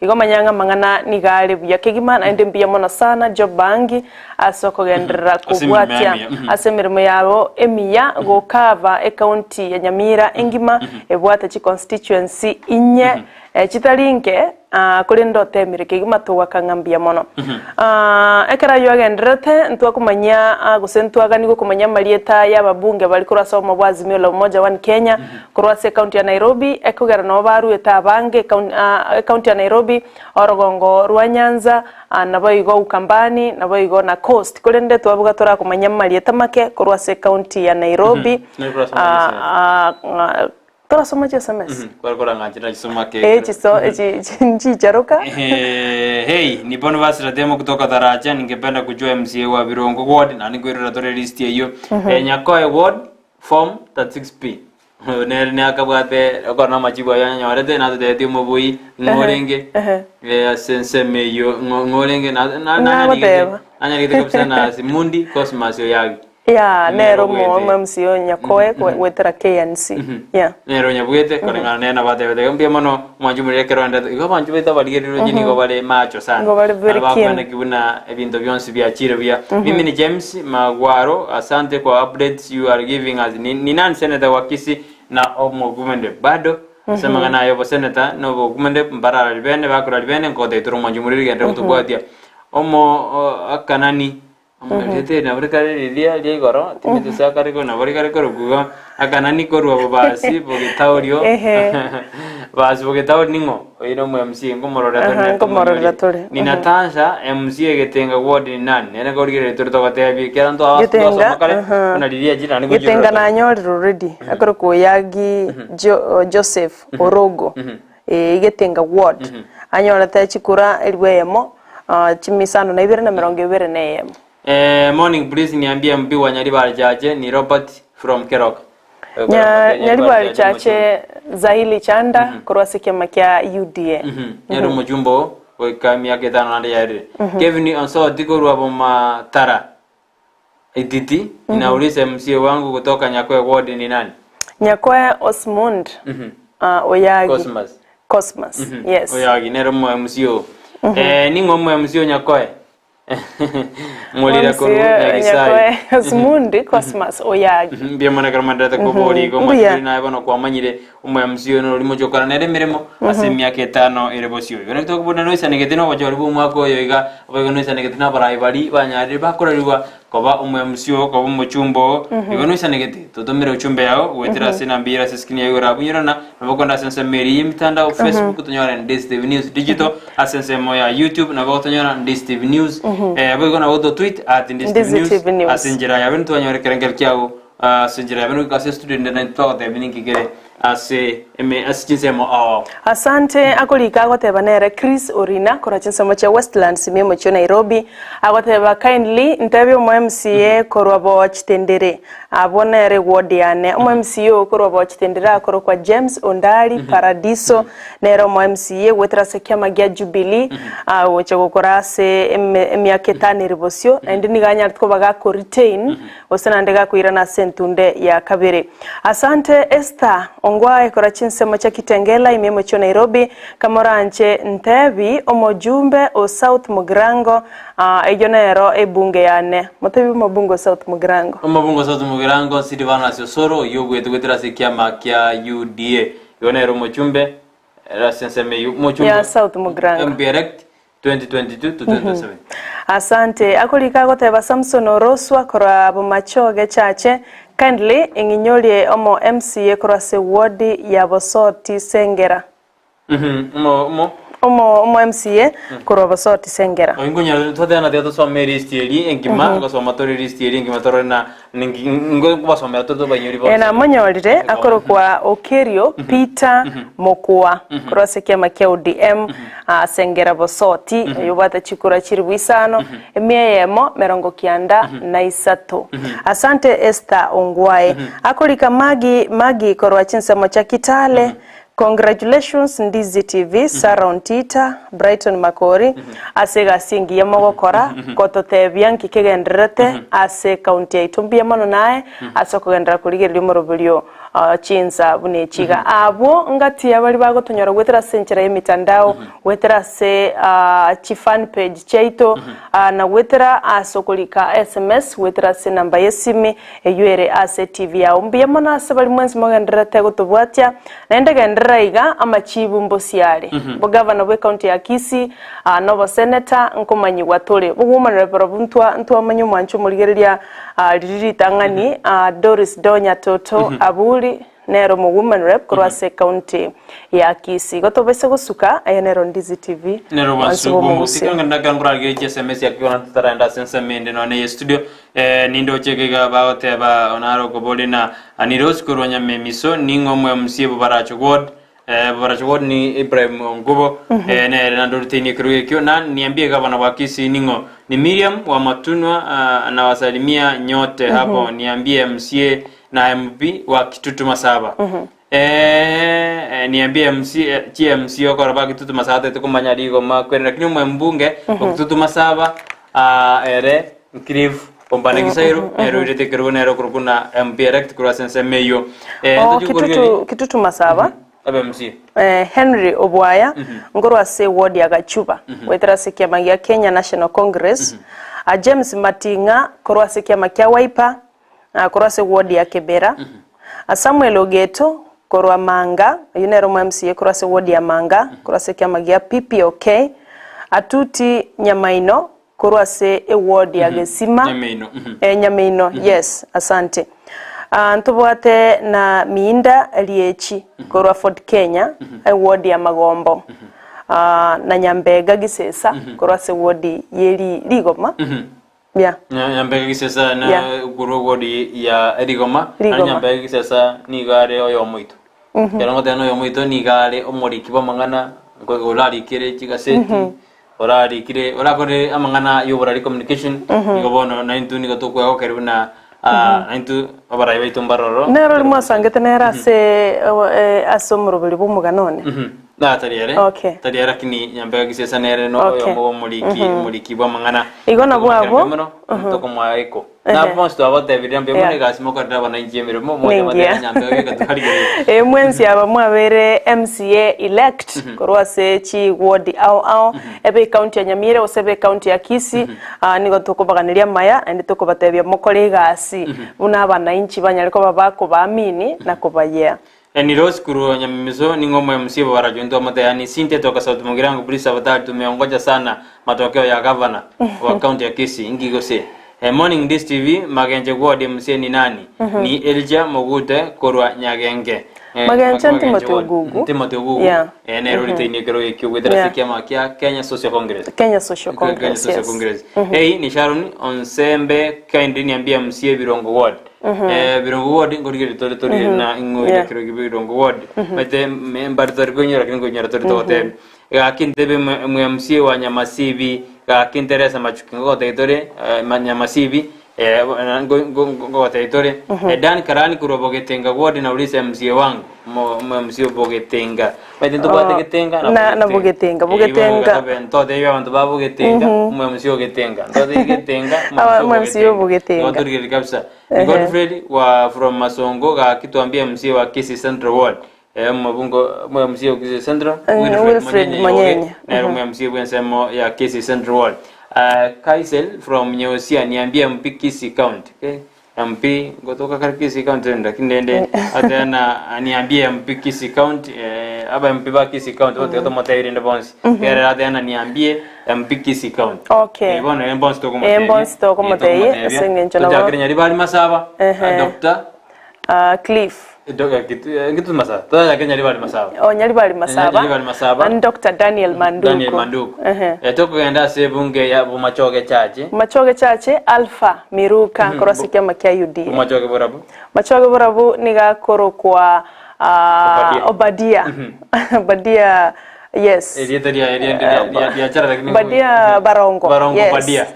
igo manyanga mangana nigale buya kegima na ndembia mona sana job bangi asoko gendera kubwatia asemirimo yabo emiya go cover county ya Nyamira engima ebwata chi constituency inye chitalinke kuri ndote mirike gima tuwakangambia mono ekara yo agenderete ntwa kumanya gusentwa gani go kumanya malieta y'ababunge bali kurasa mu bwazimio la umoja wa Kenya kurasa county ya Nairobi ekugera no baru etabange county ya Nairobi orogongo rwa Nyanza nabo igo ukambani nabo igo na coast kuri nde twabuga tora kumanya malieta make kurasa county ya Nairobi Tora soma cha SMS. Kwa ngachira chisoma ke. Chiso chicharuka. Hey, ni bono vasira demo kutoka Daraja, ningependa kujua MCA wa Virongo ward na ningwirira tore list hiyo. Nyakoe ward form 36P. Ne akabwate akona machibu ya nyorete na tete mubui ngorenge. Sense meyo ngorenge na nanyagite kapsa na simundi Cosmas yoyagi. Ya nero mo MCO nyakoe wetera KNC ya nero nyabwete kolengana nena bate mbia mono mwanjumuri keronda igo banjubeta baligero nyini go bale macho sana abakwana kibuna ebintu byonsi bya chiro bya mimi ni James Magwaro asante kwa updates you are giving us ni nani senator wa Kisii na omo gumende bado sema kana yo senator no gumende mbarara libene bakura libene ngode turu mwanjumuri gende kutubwatia omo akanani Amagete na burikare lia goro timite sakare ko na burikare ko rugo akanani ko rubo basi bogitaurio basi bogitaurio ningo ino mu MC ngomorora tore ni Natasha MC getenga ward ni nani nene ko rigere tore to gatebi keranto makare na lilia jina ni getenga na nyori already akoro ko yagi Joseph Orogo getenga ward anyora ta chikura elwemo chimisano na 220 neyemo morning please niambie mbi wa Nyaribari chache ni Robert from Kerok. Nyaribari chache Zahili Chanda kurwasikia makia UDA. Nyaro mujumbo kwa miaka 5 na yare. Kevin onso dikoro abo matara. Editi inauliza MCA wangu kutoka Nyakwe ward ni nani? Nyakwe Osmond. Oyagi. Cosmas. Yes. Oyagi nero mo MCO. Ningo mo MCO Nyakwe. Molira koru yagisai Osmundi Cosmas Oyagi bia mana karamanda ko boli ko na bano kwa manyire umuyamsiyo no limo jokara nere miremo asemia ke 5 erebosio yone to kubona no isane ketino bajori bu mwako yoiga obo no isane ketina barai bali banyari bakorariwa koba umuyamsiyo ko umuchumbo yono isane keti to tomere uchumbe yao wetira sina mbira seskini yayo rabunyirana nabokonda sense meri mitanda Facebook tonyora Ndizi TV News digital asense moya YouTube na botonyora Ndizi TV News abigona auto tweet at Ndizi TV News asenjira yabenu tonyora kerengel kyao asenjira yabenu ka student na twa ta bininki kere asante akolika agoteba nere Chris Orina kora chinsemo cha Westlands mimo cha Nairobi agoteba kindly ntebyo mu MCA korwa bo chitendere abonere ward yane mu MCA korwa bo chitendere akoro kwa James Ondali Paradiso nero mu MCA wetrase kyama gya Jubilee woche gukora se emyaka 5 ribosio ndi niganya two baga ko retain osana ndega kuirana sentunde ya kabere asante Esther ongwae kora chinsemo cha Kitengela imemo cha Nairobi kamoranje ntebi omojumbe o South Mugrango ejonero ebunge yane motebi mabungo South Mugrango omabungo South Mugrango sidivana sosoro yogwe twetera sikiama kya UDA yonero mochumbe rasenseme mochumbe ya South Mugrango direct 2022 to 2027 asante akolika goteba Samson Oroswa kora bomachoge chache kindly inginyolie omo MCA korase ward ya Bosoti Sengera omo MCA koro Bosoti Sengera oingunya todana teto so meri stieri engima ko so matori stieri engima torena ngo basomera toto banyuri bose ena monyorire akoro kwa Okerio Peter Mokua kurose kiama kia ODM sengera bosoti yobata chikura chiri bwisano emiyemo merongo kianda na isato asante Esther Ongwae akolika magi korwa chinsemo cha Kitale. Congratulations Ndizi TV, Sarah Ontita, Brighton Makori, asega singi ya mogokora, kototebia nkikegenderete, ase kaunti ya Itumbia mano nae, asoko gendera kuligererio morobelio chinza bunechiga. Abo ngati abali bagotonyora gwetera senchera yemitandao, wetera se fan page chaito, na wetera asokolika SMS, wetera se namba yesimi, yuere ase TV ya umbia mano ase bali mwenzi mogenderete gotobwatia, naenda raiga amachibu mbosiare bogavana bwe county ya Kisii nobo senator nkomanyi watole bugumana provintua ntwa manyu mwanchu muligereria riritangani Doris Donya Toto Abuli nero mu women rep kurwase county ya Kisii gotobese gusuka ayenero Ndizi TV nero basugo sikanga ndakangura geje SMS yakona tutaranda sense mende none studio nindo chekega baote ba onaro kobole na aniros kurwanya memiso ningo mwe msiebo baracho god Barachwod ni Ibrahim Ngubo na Nandortini Kruekyo na niambie gavana wa Kisii ningo ni Miriam wa Matunwa na wasalimia nyote hapo niambie MCA na MP wa Kitutu Masaba niambie MC kwa raba Kitutu Masaba tukumanya digo makwenda kinyo mbunge wa Kitutu Masaba ere Nkriv Pompane Kisairo erurete kirunero kurukuna MP direct kurasense meyo Kitutu Masaba MC Henry Obwaya ngoro ase ward ya Gachuba wetera sekiama ya Kenya National Congress James Matinga korwa sekiama kia Wiper korwa se ward ya Kebera Samuel Ogeto korwa Manga yunero MCA korwa se ward ya Manga korwa sekiama ya PPOK Atuti Nyamaino korwa se ward ya Gesima Nyamaino yes asante ntubwate na Minda Liechi korwa Ford Kenya ward ya Magombo na Nyambega Gisesa korwa se ward yeli Ligoma Nyambega Gisesa na korwa ward ya Ligoma na Nyambega Gisesa ni gare oyo muito yarongo tano yo muito ni gare omoriki bamangana ngolari kire chigaseti orari kire orakore amangana yoborari communication nigobono na intuni gotokwa okeruna Aintu abarai baitumbaroro nero limwasangete nera se asomurubili bumuganone na tariere tariera kini Nyambega Gisesa nere no yo muliki bamangana igona bwabo toko mwaiko na bonsto abote birambe mune gasimo kadra bana injemero mo mwana Nyambega gatari mwenzi aba mwabere MCA elect korwase chi ward au ebe county ya Nyamira osebe county ya Kisii nigo tukobaganiria maya andi tukobatebya mokole gasi una bana inchi banyaliko babako baamini na kubayea ni Rose kuru Nyamizo ni ngoma ya msiba barajonto matayani sinte toka South Mugirango polisi abatari tumeongoja sana matokeo ya governor wa county ya Kisii ingigose Morning Ndizi TV magenje ward MCA ni nani ni Elja Mogute korwa Nyagenge magenje Timothy Ogugu nero litini kero yekigwedra sekiama kia Kenya Social Congress ni Sharon Onsembe kind niambia MCA Birongo ward Birongo ward ngorigere tori na ngoire kero Birongo ward mete member tori gonyora kingonyora tori tote akintebe MCA wa Nyamasibi akinteresa machukingo teitore Nyamasibi ngo teitore Dan Karani kurobogetenga ward na ulisa MCA wangu MCA bogetenga mete ntobate getenga na bogetenga ntote yo abantu babogetenga MCA getenga ntote getenga MCA bogetenga ntote kabisa Godfrey wa from Masongo akituambia MCA wa Kisii Central Ward mbungo MCA wa Kisii Central Wilfred Manyenye na MCA bwensemo ya Kisii Central Ward Kaisel from Nyosia niambia MP Kisii County MP gotoka kar Kisii County ndakindende atana niambia MP Kisii County aba MP ba Kisii County wote tomotaire ndabonsi kera atana niambie MP Kisii County bona embonsi to komotaire sengencho na Jagrenya ribali masaba Dr Cliff gitu masaba toya Kenya libali masaba nyali bali masaba and Dr. Daniel Manduko tokugenda se bunge ya Obochori chache Alpha Miruka korasikia makia UDA Obochori burabu niga koro kwa Obadia Obadia yes Badia Barongo yes Badia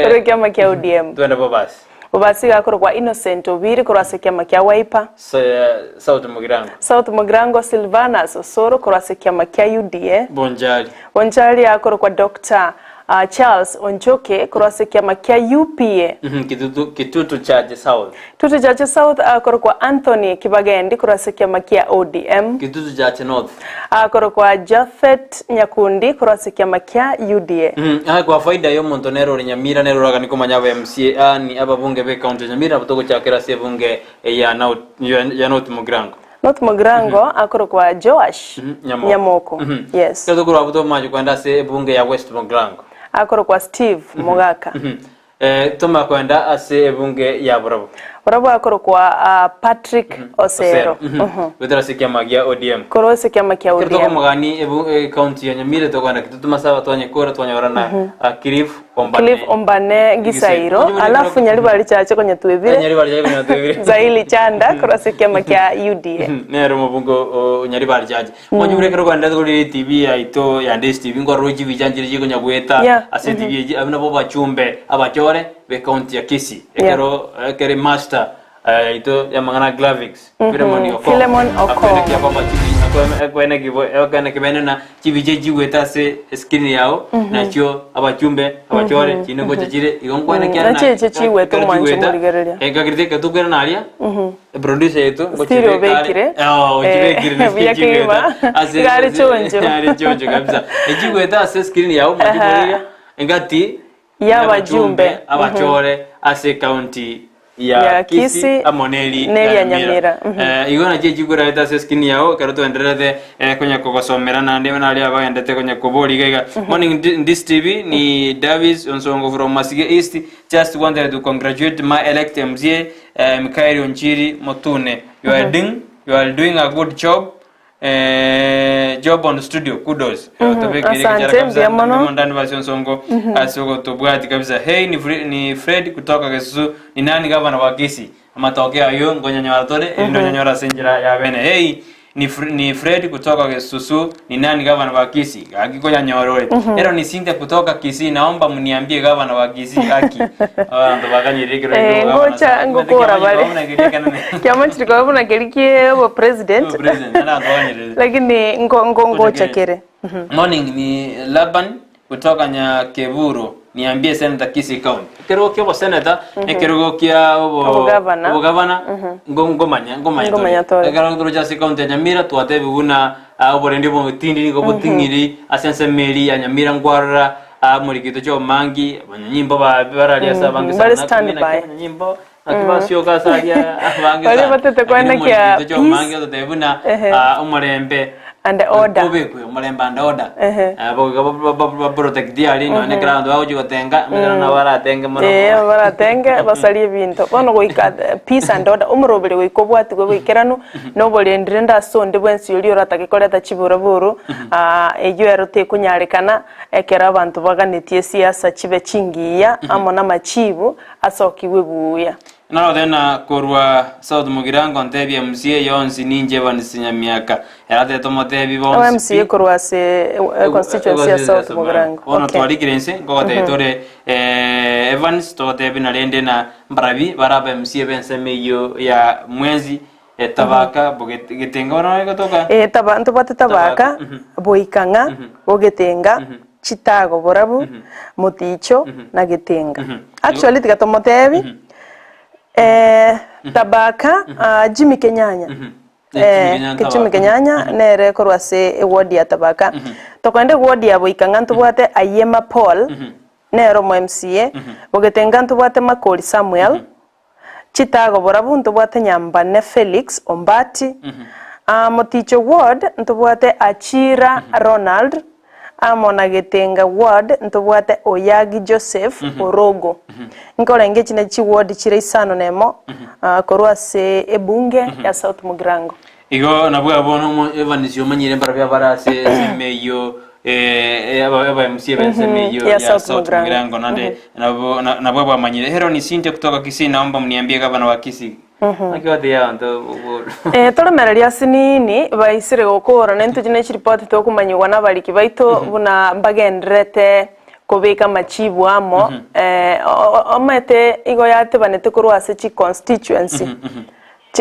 korasikia makia UDM tuende bobasi Obasi gakoro kwa Innocent Obiri korasikia makia Wiper South Mugirango Silvanus Osoro korasikia makia UDA Bonjali akoro kwa Dr. Charles Onchoke korasikia makia UPA Kitutu Chache South akoro kwa Anthony Kibagendi korasikia makia ODM Kitutu Chache North akoro kwa Jafet Nyakundi korasikia makia UDA kwa faida yo Montonero Nyamira nero raga niko manyaba MCA ni ababunge be county Nyamira butoko chakera se bunge ya North Mugirango akoro kwa Joash Nyamoko yes kazo kura buto maju kwenda se bunge ya West Mugirango akoro kwa Steve Mugaka toma kwenda ase bunge ya Burabu akoro kwa Patrick Osero wetara sikia magia ODM koro sikia magia ODM kirito mugani county ya Nyamira to kwenda kitu masaba twanye kora twanyorana Cliff Ombane Gisairo alafu nyali bali chache kwenye tuwevire Zaili Chanda koro sikia magia UDA nero mubungo nyali bali chache mwanyure kero kwenda kuri TV ya ito ya Ndizi TV ngoro jivi janjiri jiko nyagweta ase TV abina boba chumbe Abachore be county ya Kisii ekero kere master ito ya mangana graphics Philemon Oko kia kwamba kwene kibo kana kibene na chibije jiweta se screen yao na chio Abachumbe Abachore chine ngo chire igonkwane kia na cheche chiweto mwancho murigereria ngagirite katukera naria producer yetu ngo chire bekire chibekire na chiweta gari chonjo kabisa jiweta se screen yao mwajiboria ngati ya Abachumbe Abachore ase county ya Kisii amoneli ya Nyamira igona jeji gura eta skin yao karuto enderede kwenye kokosomera na ndebe na ali abagendete kwenye koboli gega morning this TV ni Davis Onsongo from Masige East just wanted to congratulate my elect MCA Mikaeli Onchiri Motune you are doing a good job job on studio kudos ndani version songo asoko tobwati kabisa hey ni Fred kutoka Kisumu ni nani gavana wa Kisii amatokea yo ngonyanya watore ndo nyanyora senjira ya bene hey ni Fred kutoka Kisumu ni nani gavana wa Kisii akikonya nyorore ero ni Sinte kutoka Kisii naomba mniambie gavana wa Kisii haki ndo bakanyirikiro ngocha ngokora bale kama chiko buna kelikie bo president lakini ngocha kere morning ni Laban kutoka Nyakeburo niambie senator Kisii county kero kyo senator ekero kya obo governor ngomanya kero ndro jasi county Nyamira twate biguna oborendi bo tindi ngo butingiri asense meri ya Nyamira ngwarara muri kito cyo mangi abanyimbo baralia sabangi sana nyimbo akibasyo kasagia abangi bale batete kwenda kya cyo mangi tebuna umurembe and order obekwe umurembe and order abo protect diali no ne ground wa ujo tenga na baratenge mono baratenge basali bintu bono goika peace and order umurobere goikobwati goikerano no bolendire ndasonde bwensi yoli oratake koleta chiburaburu ejo erote kunyarekana ekera abantu baganetie siasa chibe chingiya amona machibu asokiwe buya nalo tena korwa South Mugirango ntebye MCA yonsi ninje banisinya miaka yarate tomotebi bonsi MCA korwa se constituency ya South Mugirango ono twalikirense ngote itore Evans totebi nalende na mbarabi baraba MCA benseme yo ya mwezi tabaka bogetenga no gotoka tabantu bate tabaka boikanga bogetenga chitago borabu muticho na getenga actually tikatomotebi tabaka Jimmy Kenyanya Jimmy Kenyanya nere korwa se ward ya tabaka tokwende ward ya boikanga ntubwate Ayema Paul nero mo MCA bogetenga ntubwate Makoli Samuel chitago borabu ntubwate Nyambane Felix Ombati moticho ward ntubwate Achira Ronald amona getenga ward ntobwate Oyagi Joseph Orogo nkora ngechine chi ward chire isano nemo korwa se ebunge ya South Mugirango igo nabwo abono evanisyo manyire mbarabya barase semeyo aba MC bensemeyo ya South Mugirango nande nabwo bamanyire hero ni Cynthia kutoka Kisii naomba mniambie gavana wa Kisii akiwate ya ndo toromereria sinini baisire gukora nento jine chiripoti to kumanyirwa nabaliki baito buna mbagendrete kubika machibu amo omete igo yate banete kurwa se chi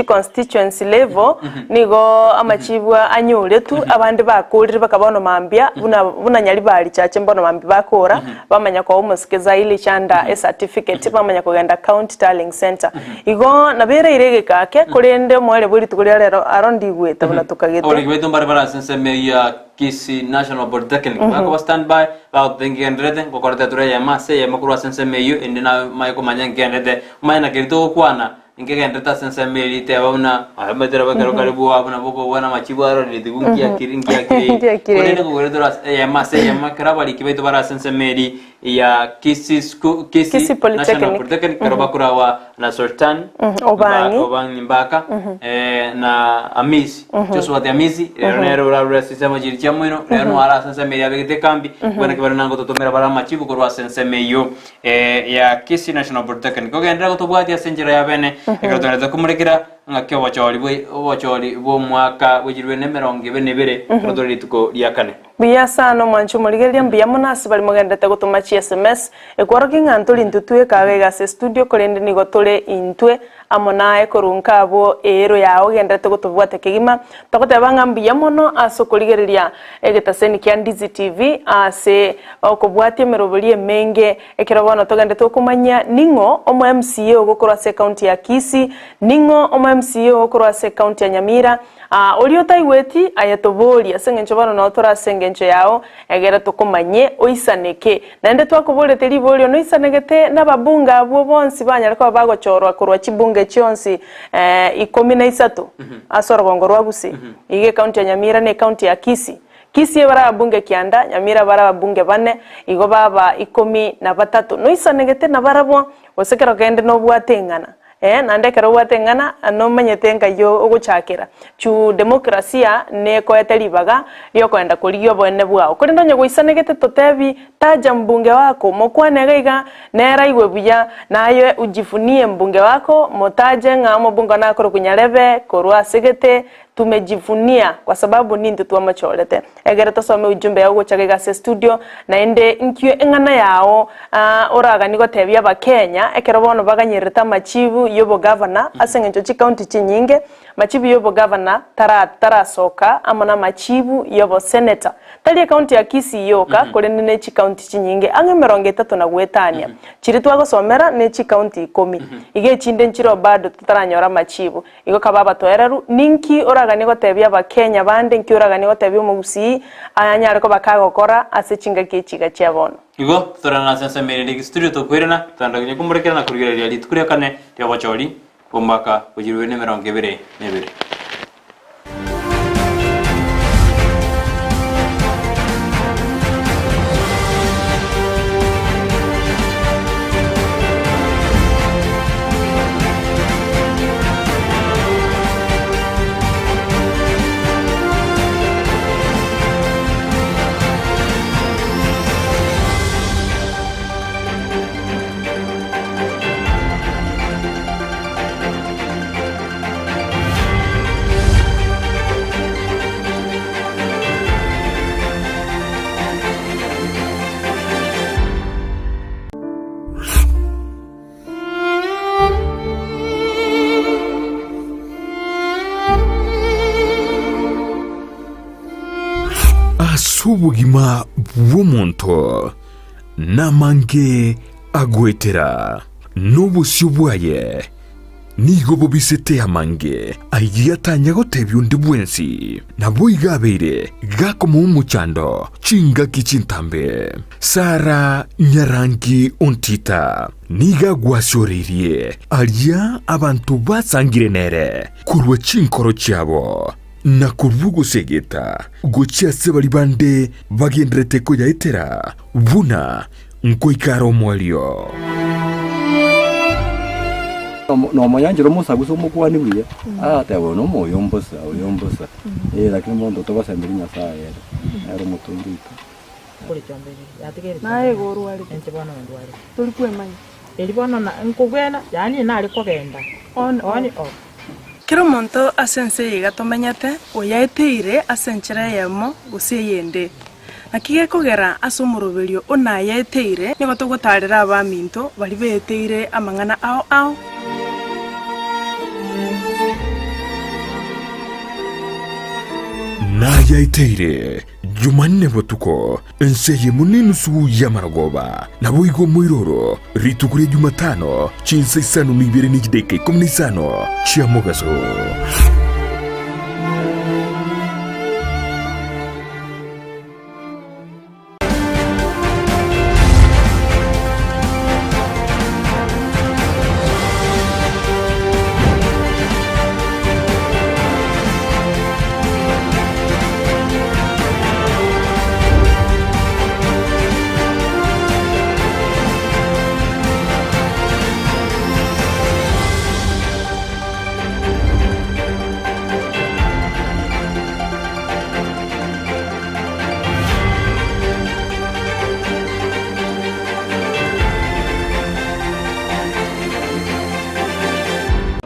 constituency level nigo amachibwa anyure tu abandi bakurire bakabona mambia buna nyali bali chache mbono mambi bakora bamanya ko umusikeza ile chanda a certificate bamanya ko genda county tallying center igo nabere irege kake kurende mwele buri tukuri rero arondi gweta buna tukagete oli gweto mbara sense ya Kisii National Board Technique bako standby ba tengendrede ko korte ture ya mase ya makuru sense meyo indina mayko manyangendrede mayna kirito kwana ingegendreta sense meri te bauna ametera bakaro karibu abuna boko wana machibu aro litigungia kiringia kire kurene ko goredora ya mase ya makara bali kibeto bara sense meri ya Kisii National Board Technique karabakura wa na Sultan Obangi Mbaka na Amisi Joshua de Amisi nero la sistema jiricha mwino no ara sense meri abegete kambi bwana kibara nango totomera bara machibu korwa sense meyo ya Kisii National Board Technique ko gendra ko tobwati asenjera ya bene ekrotoneza kumurekera ngakyo Obochori bo mwaka wejirwe nemeronge benebere rodori tuko lyakane biya sano manchu murigeria mbiya munasi bali mugendete gutuma chi SMS ekworoki ngantuli ntutwe kagega se studio kolende nigo tole intwe amona ekorunka abo ero yawo gendete gutubwate kigima tokotebanga mbiya mono asokoligeria egetaseni kya Ndizi TV ase okobwate merobuli emenge ekirabona togendete okumanya ningo omo MCA ogokora se county ya Kisii ningo omo MCA ogokora se county ya Nyamira olio taiweti ayatoboli asengencho bano no tora asengencho yao egera tukumanye oisaneke nande twakobole libolio no isanegete nababunga abo bonsi banyarako bagochorwa kurwa chibunge chionsi 13 asoro gongorwa gusi ige county ya Nyamira ne county ya Kisii bara bunge kianda Nyamira bara bunge bane igo baba 13 no isanegete nabarabo osekero kende no bwatengana nande kero watengana no manyetenga yo oguchakira chu demokrasia ne ko yatelibaga yo kwenda kuliyo bone bwao kuri ndonye guisanegete totebi taja mbunge wako mokwanegaiga nera igwe buya nayo ujifunie mbunge wako motaje ngamo bunga nako kunyarebe korwa segete tumejivunia kwa sababu nindi tuamacholete egere tosome ujumbe yawo chagega se studio na ende nkyo engana yao oraga niko tebya ba Kenya ekerobono baganyereta machibu yobo governor asengencho chi county chinyinge machibu yobo governor tara soka amona machibu yobo senator tali county ya Kisii yoka kolende ne chi county chinyinge ange meronge 3 na gwetania chiri twagosomera ne chi county 10 ige chinde nchiro bado tutaranyora machibu igo kababa toereru ninki ora niko tebya ba Kenya bande nkiuraga niko tebya umugusi anyare ko bakagokora asechinga kichiga cyabona igo turana sense meri studio to kwerena tandagye kumurekera na kurigereria litukure kane ya Obochori omaka ujirwe nemeronge bere nebere Asubugima bw'omuntu namange agwetera n'obusyo bwaye nigo bobisete amange ayiyatanya gotebya undi bwensi nabo igabeire gakoma umuchando chinga kichintambe Sara Nyarangi Ontita niga gwashorerie alia abantu basangire nere kurwa chinkoro cyabo na kurugo segeta gochia sebali bande bagendrete ko yaitera buna nkoikaro mwalio no mayanjiro musaguso mukwani wiye atebo no moyombosa lakini mondo to basembiri nyasaye ero mutungito kuri chambere yategere nae goru ali enche bana ndwari tuli kwemanya eli bana na nkugena yani nali kogenda on off kero monto asense yiga tomenyete oyaeteire asenchera yemo guseyende nakige kogera asumurubirio ona yaeteire nigo tugutarira abaminto bari beteire amangana ao na yaiteire Jumanne botuko enseye munini su yamaragoba na boigo muiroro ritukuri Jumatano chinsa isano nibere nijideke komunisano chiamogaso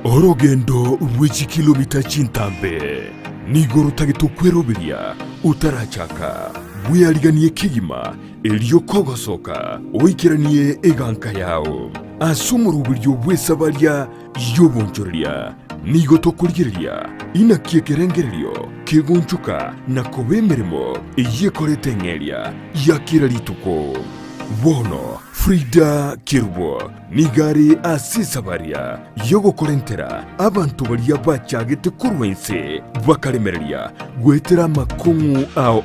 Orogendo rw'iki kilomita chintambe nigoro tagito kweroberia utarachaka buyariganiye kigima eliyo kogosoka oikiraniye eganka yao asumuruburyo bwesabarya yobonchoria nigo tokuryeria inakie kerengererio kegonchuka na kobemeremo eyekorete ngeria yakira lituko Wono Frida Kirbo nigari asisabaria yogo korentera abantu balia bachagete kurwense bakaremereria gwetera makungu ao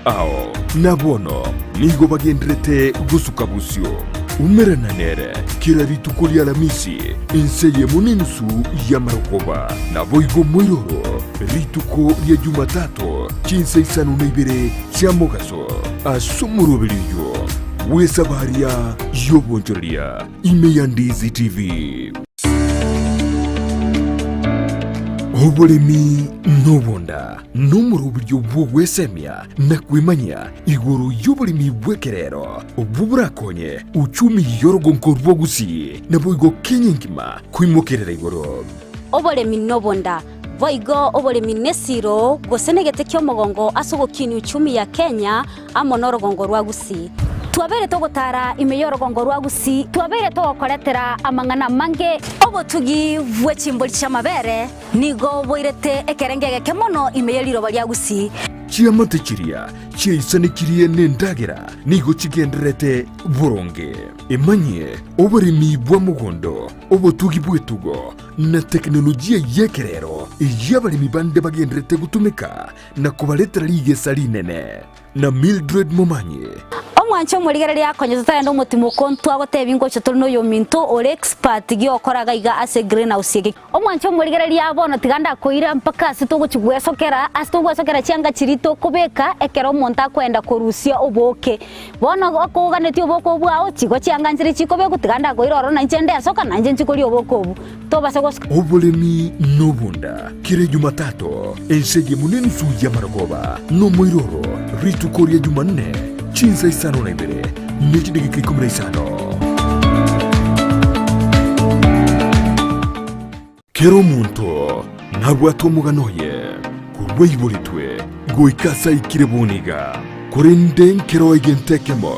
nabono nigo bagendrete gusukabusyo umerana nere kira ritukolia la misi enseye muninusu ya marokoba na boigo mwiroro rituko ya Jumatatu chinse isanu neibere chiamogaso asumurubiliyo wesabaria yobonchoria ime Ndizi TV obolemi nobonda nomurubiryo bw'ogwesemya na kwimanya iguru y'obolemi bw'ekerero obuburakonye uchumi yorogonko rwogusi na boigo kenyengima kwimokerera iguru obolemi nobonda voigo obolemi nesiro gosenegete kyomogongo asogokini uchumi ya Kenya amonorogongo rwagusi twabere togotara imeyorogongo rwagusi twabere togokoretera amangana mange obotugi bwechimboli chamabere nigo boirete ekerengege kemono imeyeliro balyagusi chiamate chiria chiaisanikiriye nendagera nigo chigenderete boronge emanye oboremi bwa mugondo obotugi bwetugo na teknolojia yekerero yabalemi bande bagenderete gutumika na kubaletera ligesa linene na Mildred Momanye omwancho muligere yakonye tutayenda umutimo kontu agotebingo cyo turi no yo minto ore expert gyokoraga iga ase greenhouse yake omwancho muligere yabono tiganda koira mpaka asitugwesokera cyanga kirito kubeka ekero monta kwenda korusia oboke bono akoganeti oboko bwao kigo cyanga nzire kikobe gutiganda koiroro na nchende asoka na nje nchikoli oboko obu toba sego obolemi nobunda kire Jumatatu ensege muneni suya maragoba no moiroro ritukoria Jumanne chinsa isano na ibere nechidegeke 15 kero muntu nabwato muganoye kurweibolitwe goikasa ikireboniga kurenden kero igentekemo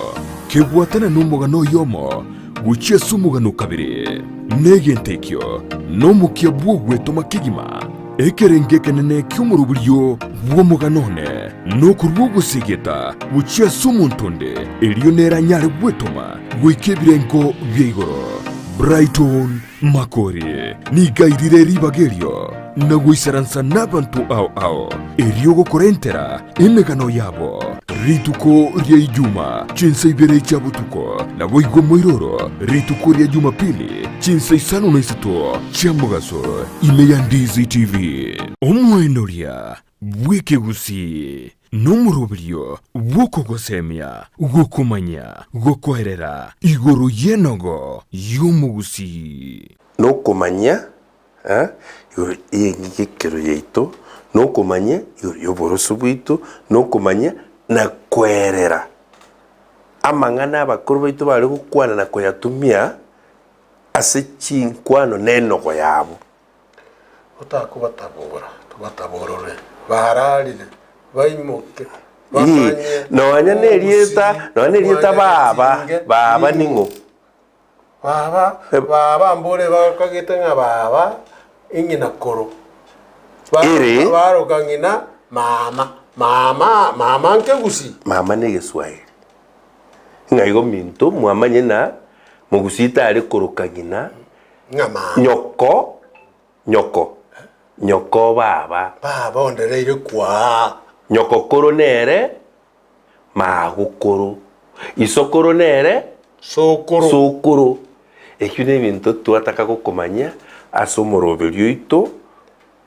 kebwatana n'umugano yomo guchia sumugano kabiri negentekyo no mukia bwogweto makigima ekerenge kenene ky'umurubulyo bw'omuganone no kurwogusigeta guchia sumuntonde eliyo nera nyare bwetoma gwekebirengo byeigoro Brighton Makori ni gairire ribagerio na gwisaransa n'abantu ao eriogo korentera emegano yabo rituko rya ijuma chinsa ibere cha butuko na boigo moiroro rituko rya jumapili chinsa isano na isato cha mugaso ime ya Ndizi TV omwenoria bwikegusi n'umurubirio gwokogosemya gwokumanya gwokwerera igoro yenogo y'omugusi n'okumanya igoro y'engikero yaitu n'okumanya igoro y'oboroso bwitu n'okumanya na kwerera amang'ana abakuru baitu bari gukwana na kuyatumia ase chinkwano n'enogo yabo utakubatabura tubataborore bararire baimoke noanya nerieta baba ningo baba mbore bakagete nga baba ingina koro baro kangina mama nkegusi mama ne Giswahili ngaigo minto mwamanye na mugusita ari korokagina nyoko baba ondereire kwa nyoko koro nere magukuru isokoro nere sokoro ekyo nebintu twataka gukomanya asomoroberio ito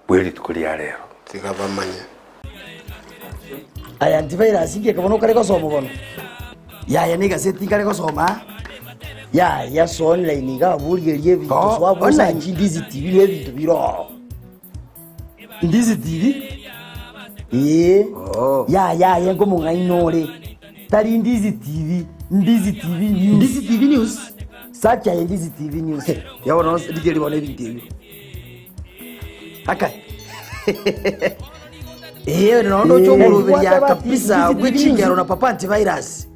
bweri tukuria rero tigabamanya aya antivirus inge kabono kare ko somo bono ya ni gazeti kare ko soma ya so online ga burgerie bintu swabona Ndizi TV le bintu biro Ndizi TV ya yengo mungainore tari Ndizi TV news Ndizi TV news sacha Ndizi TV news yabona digeri bona ibintu akai no chomurubiri ya kabisa gwicingero na papa antivirus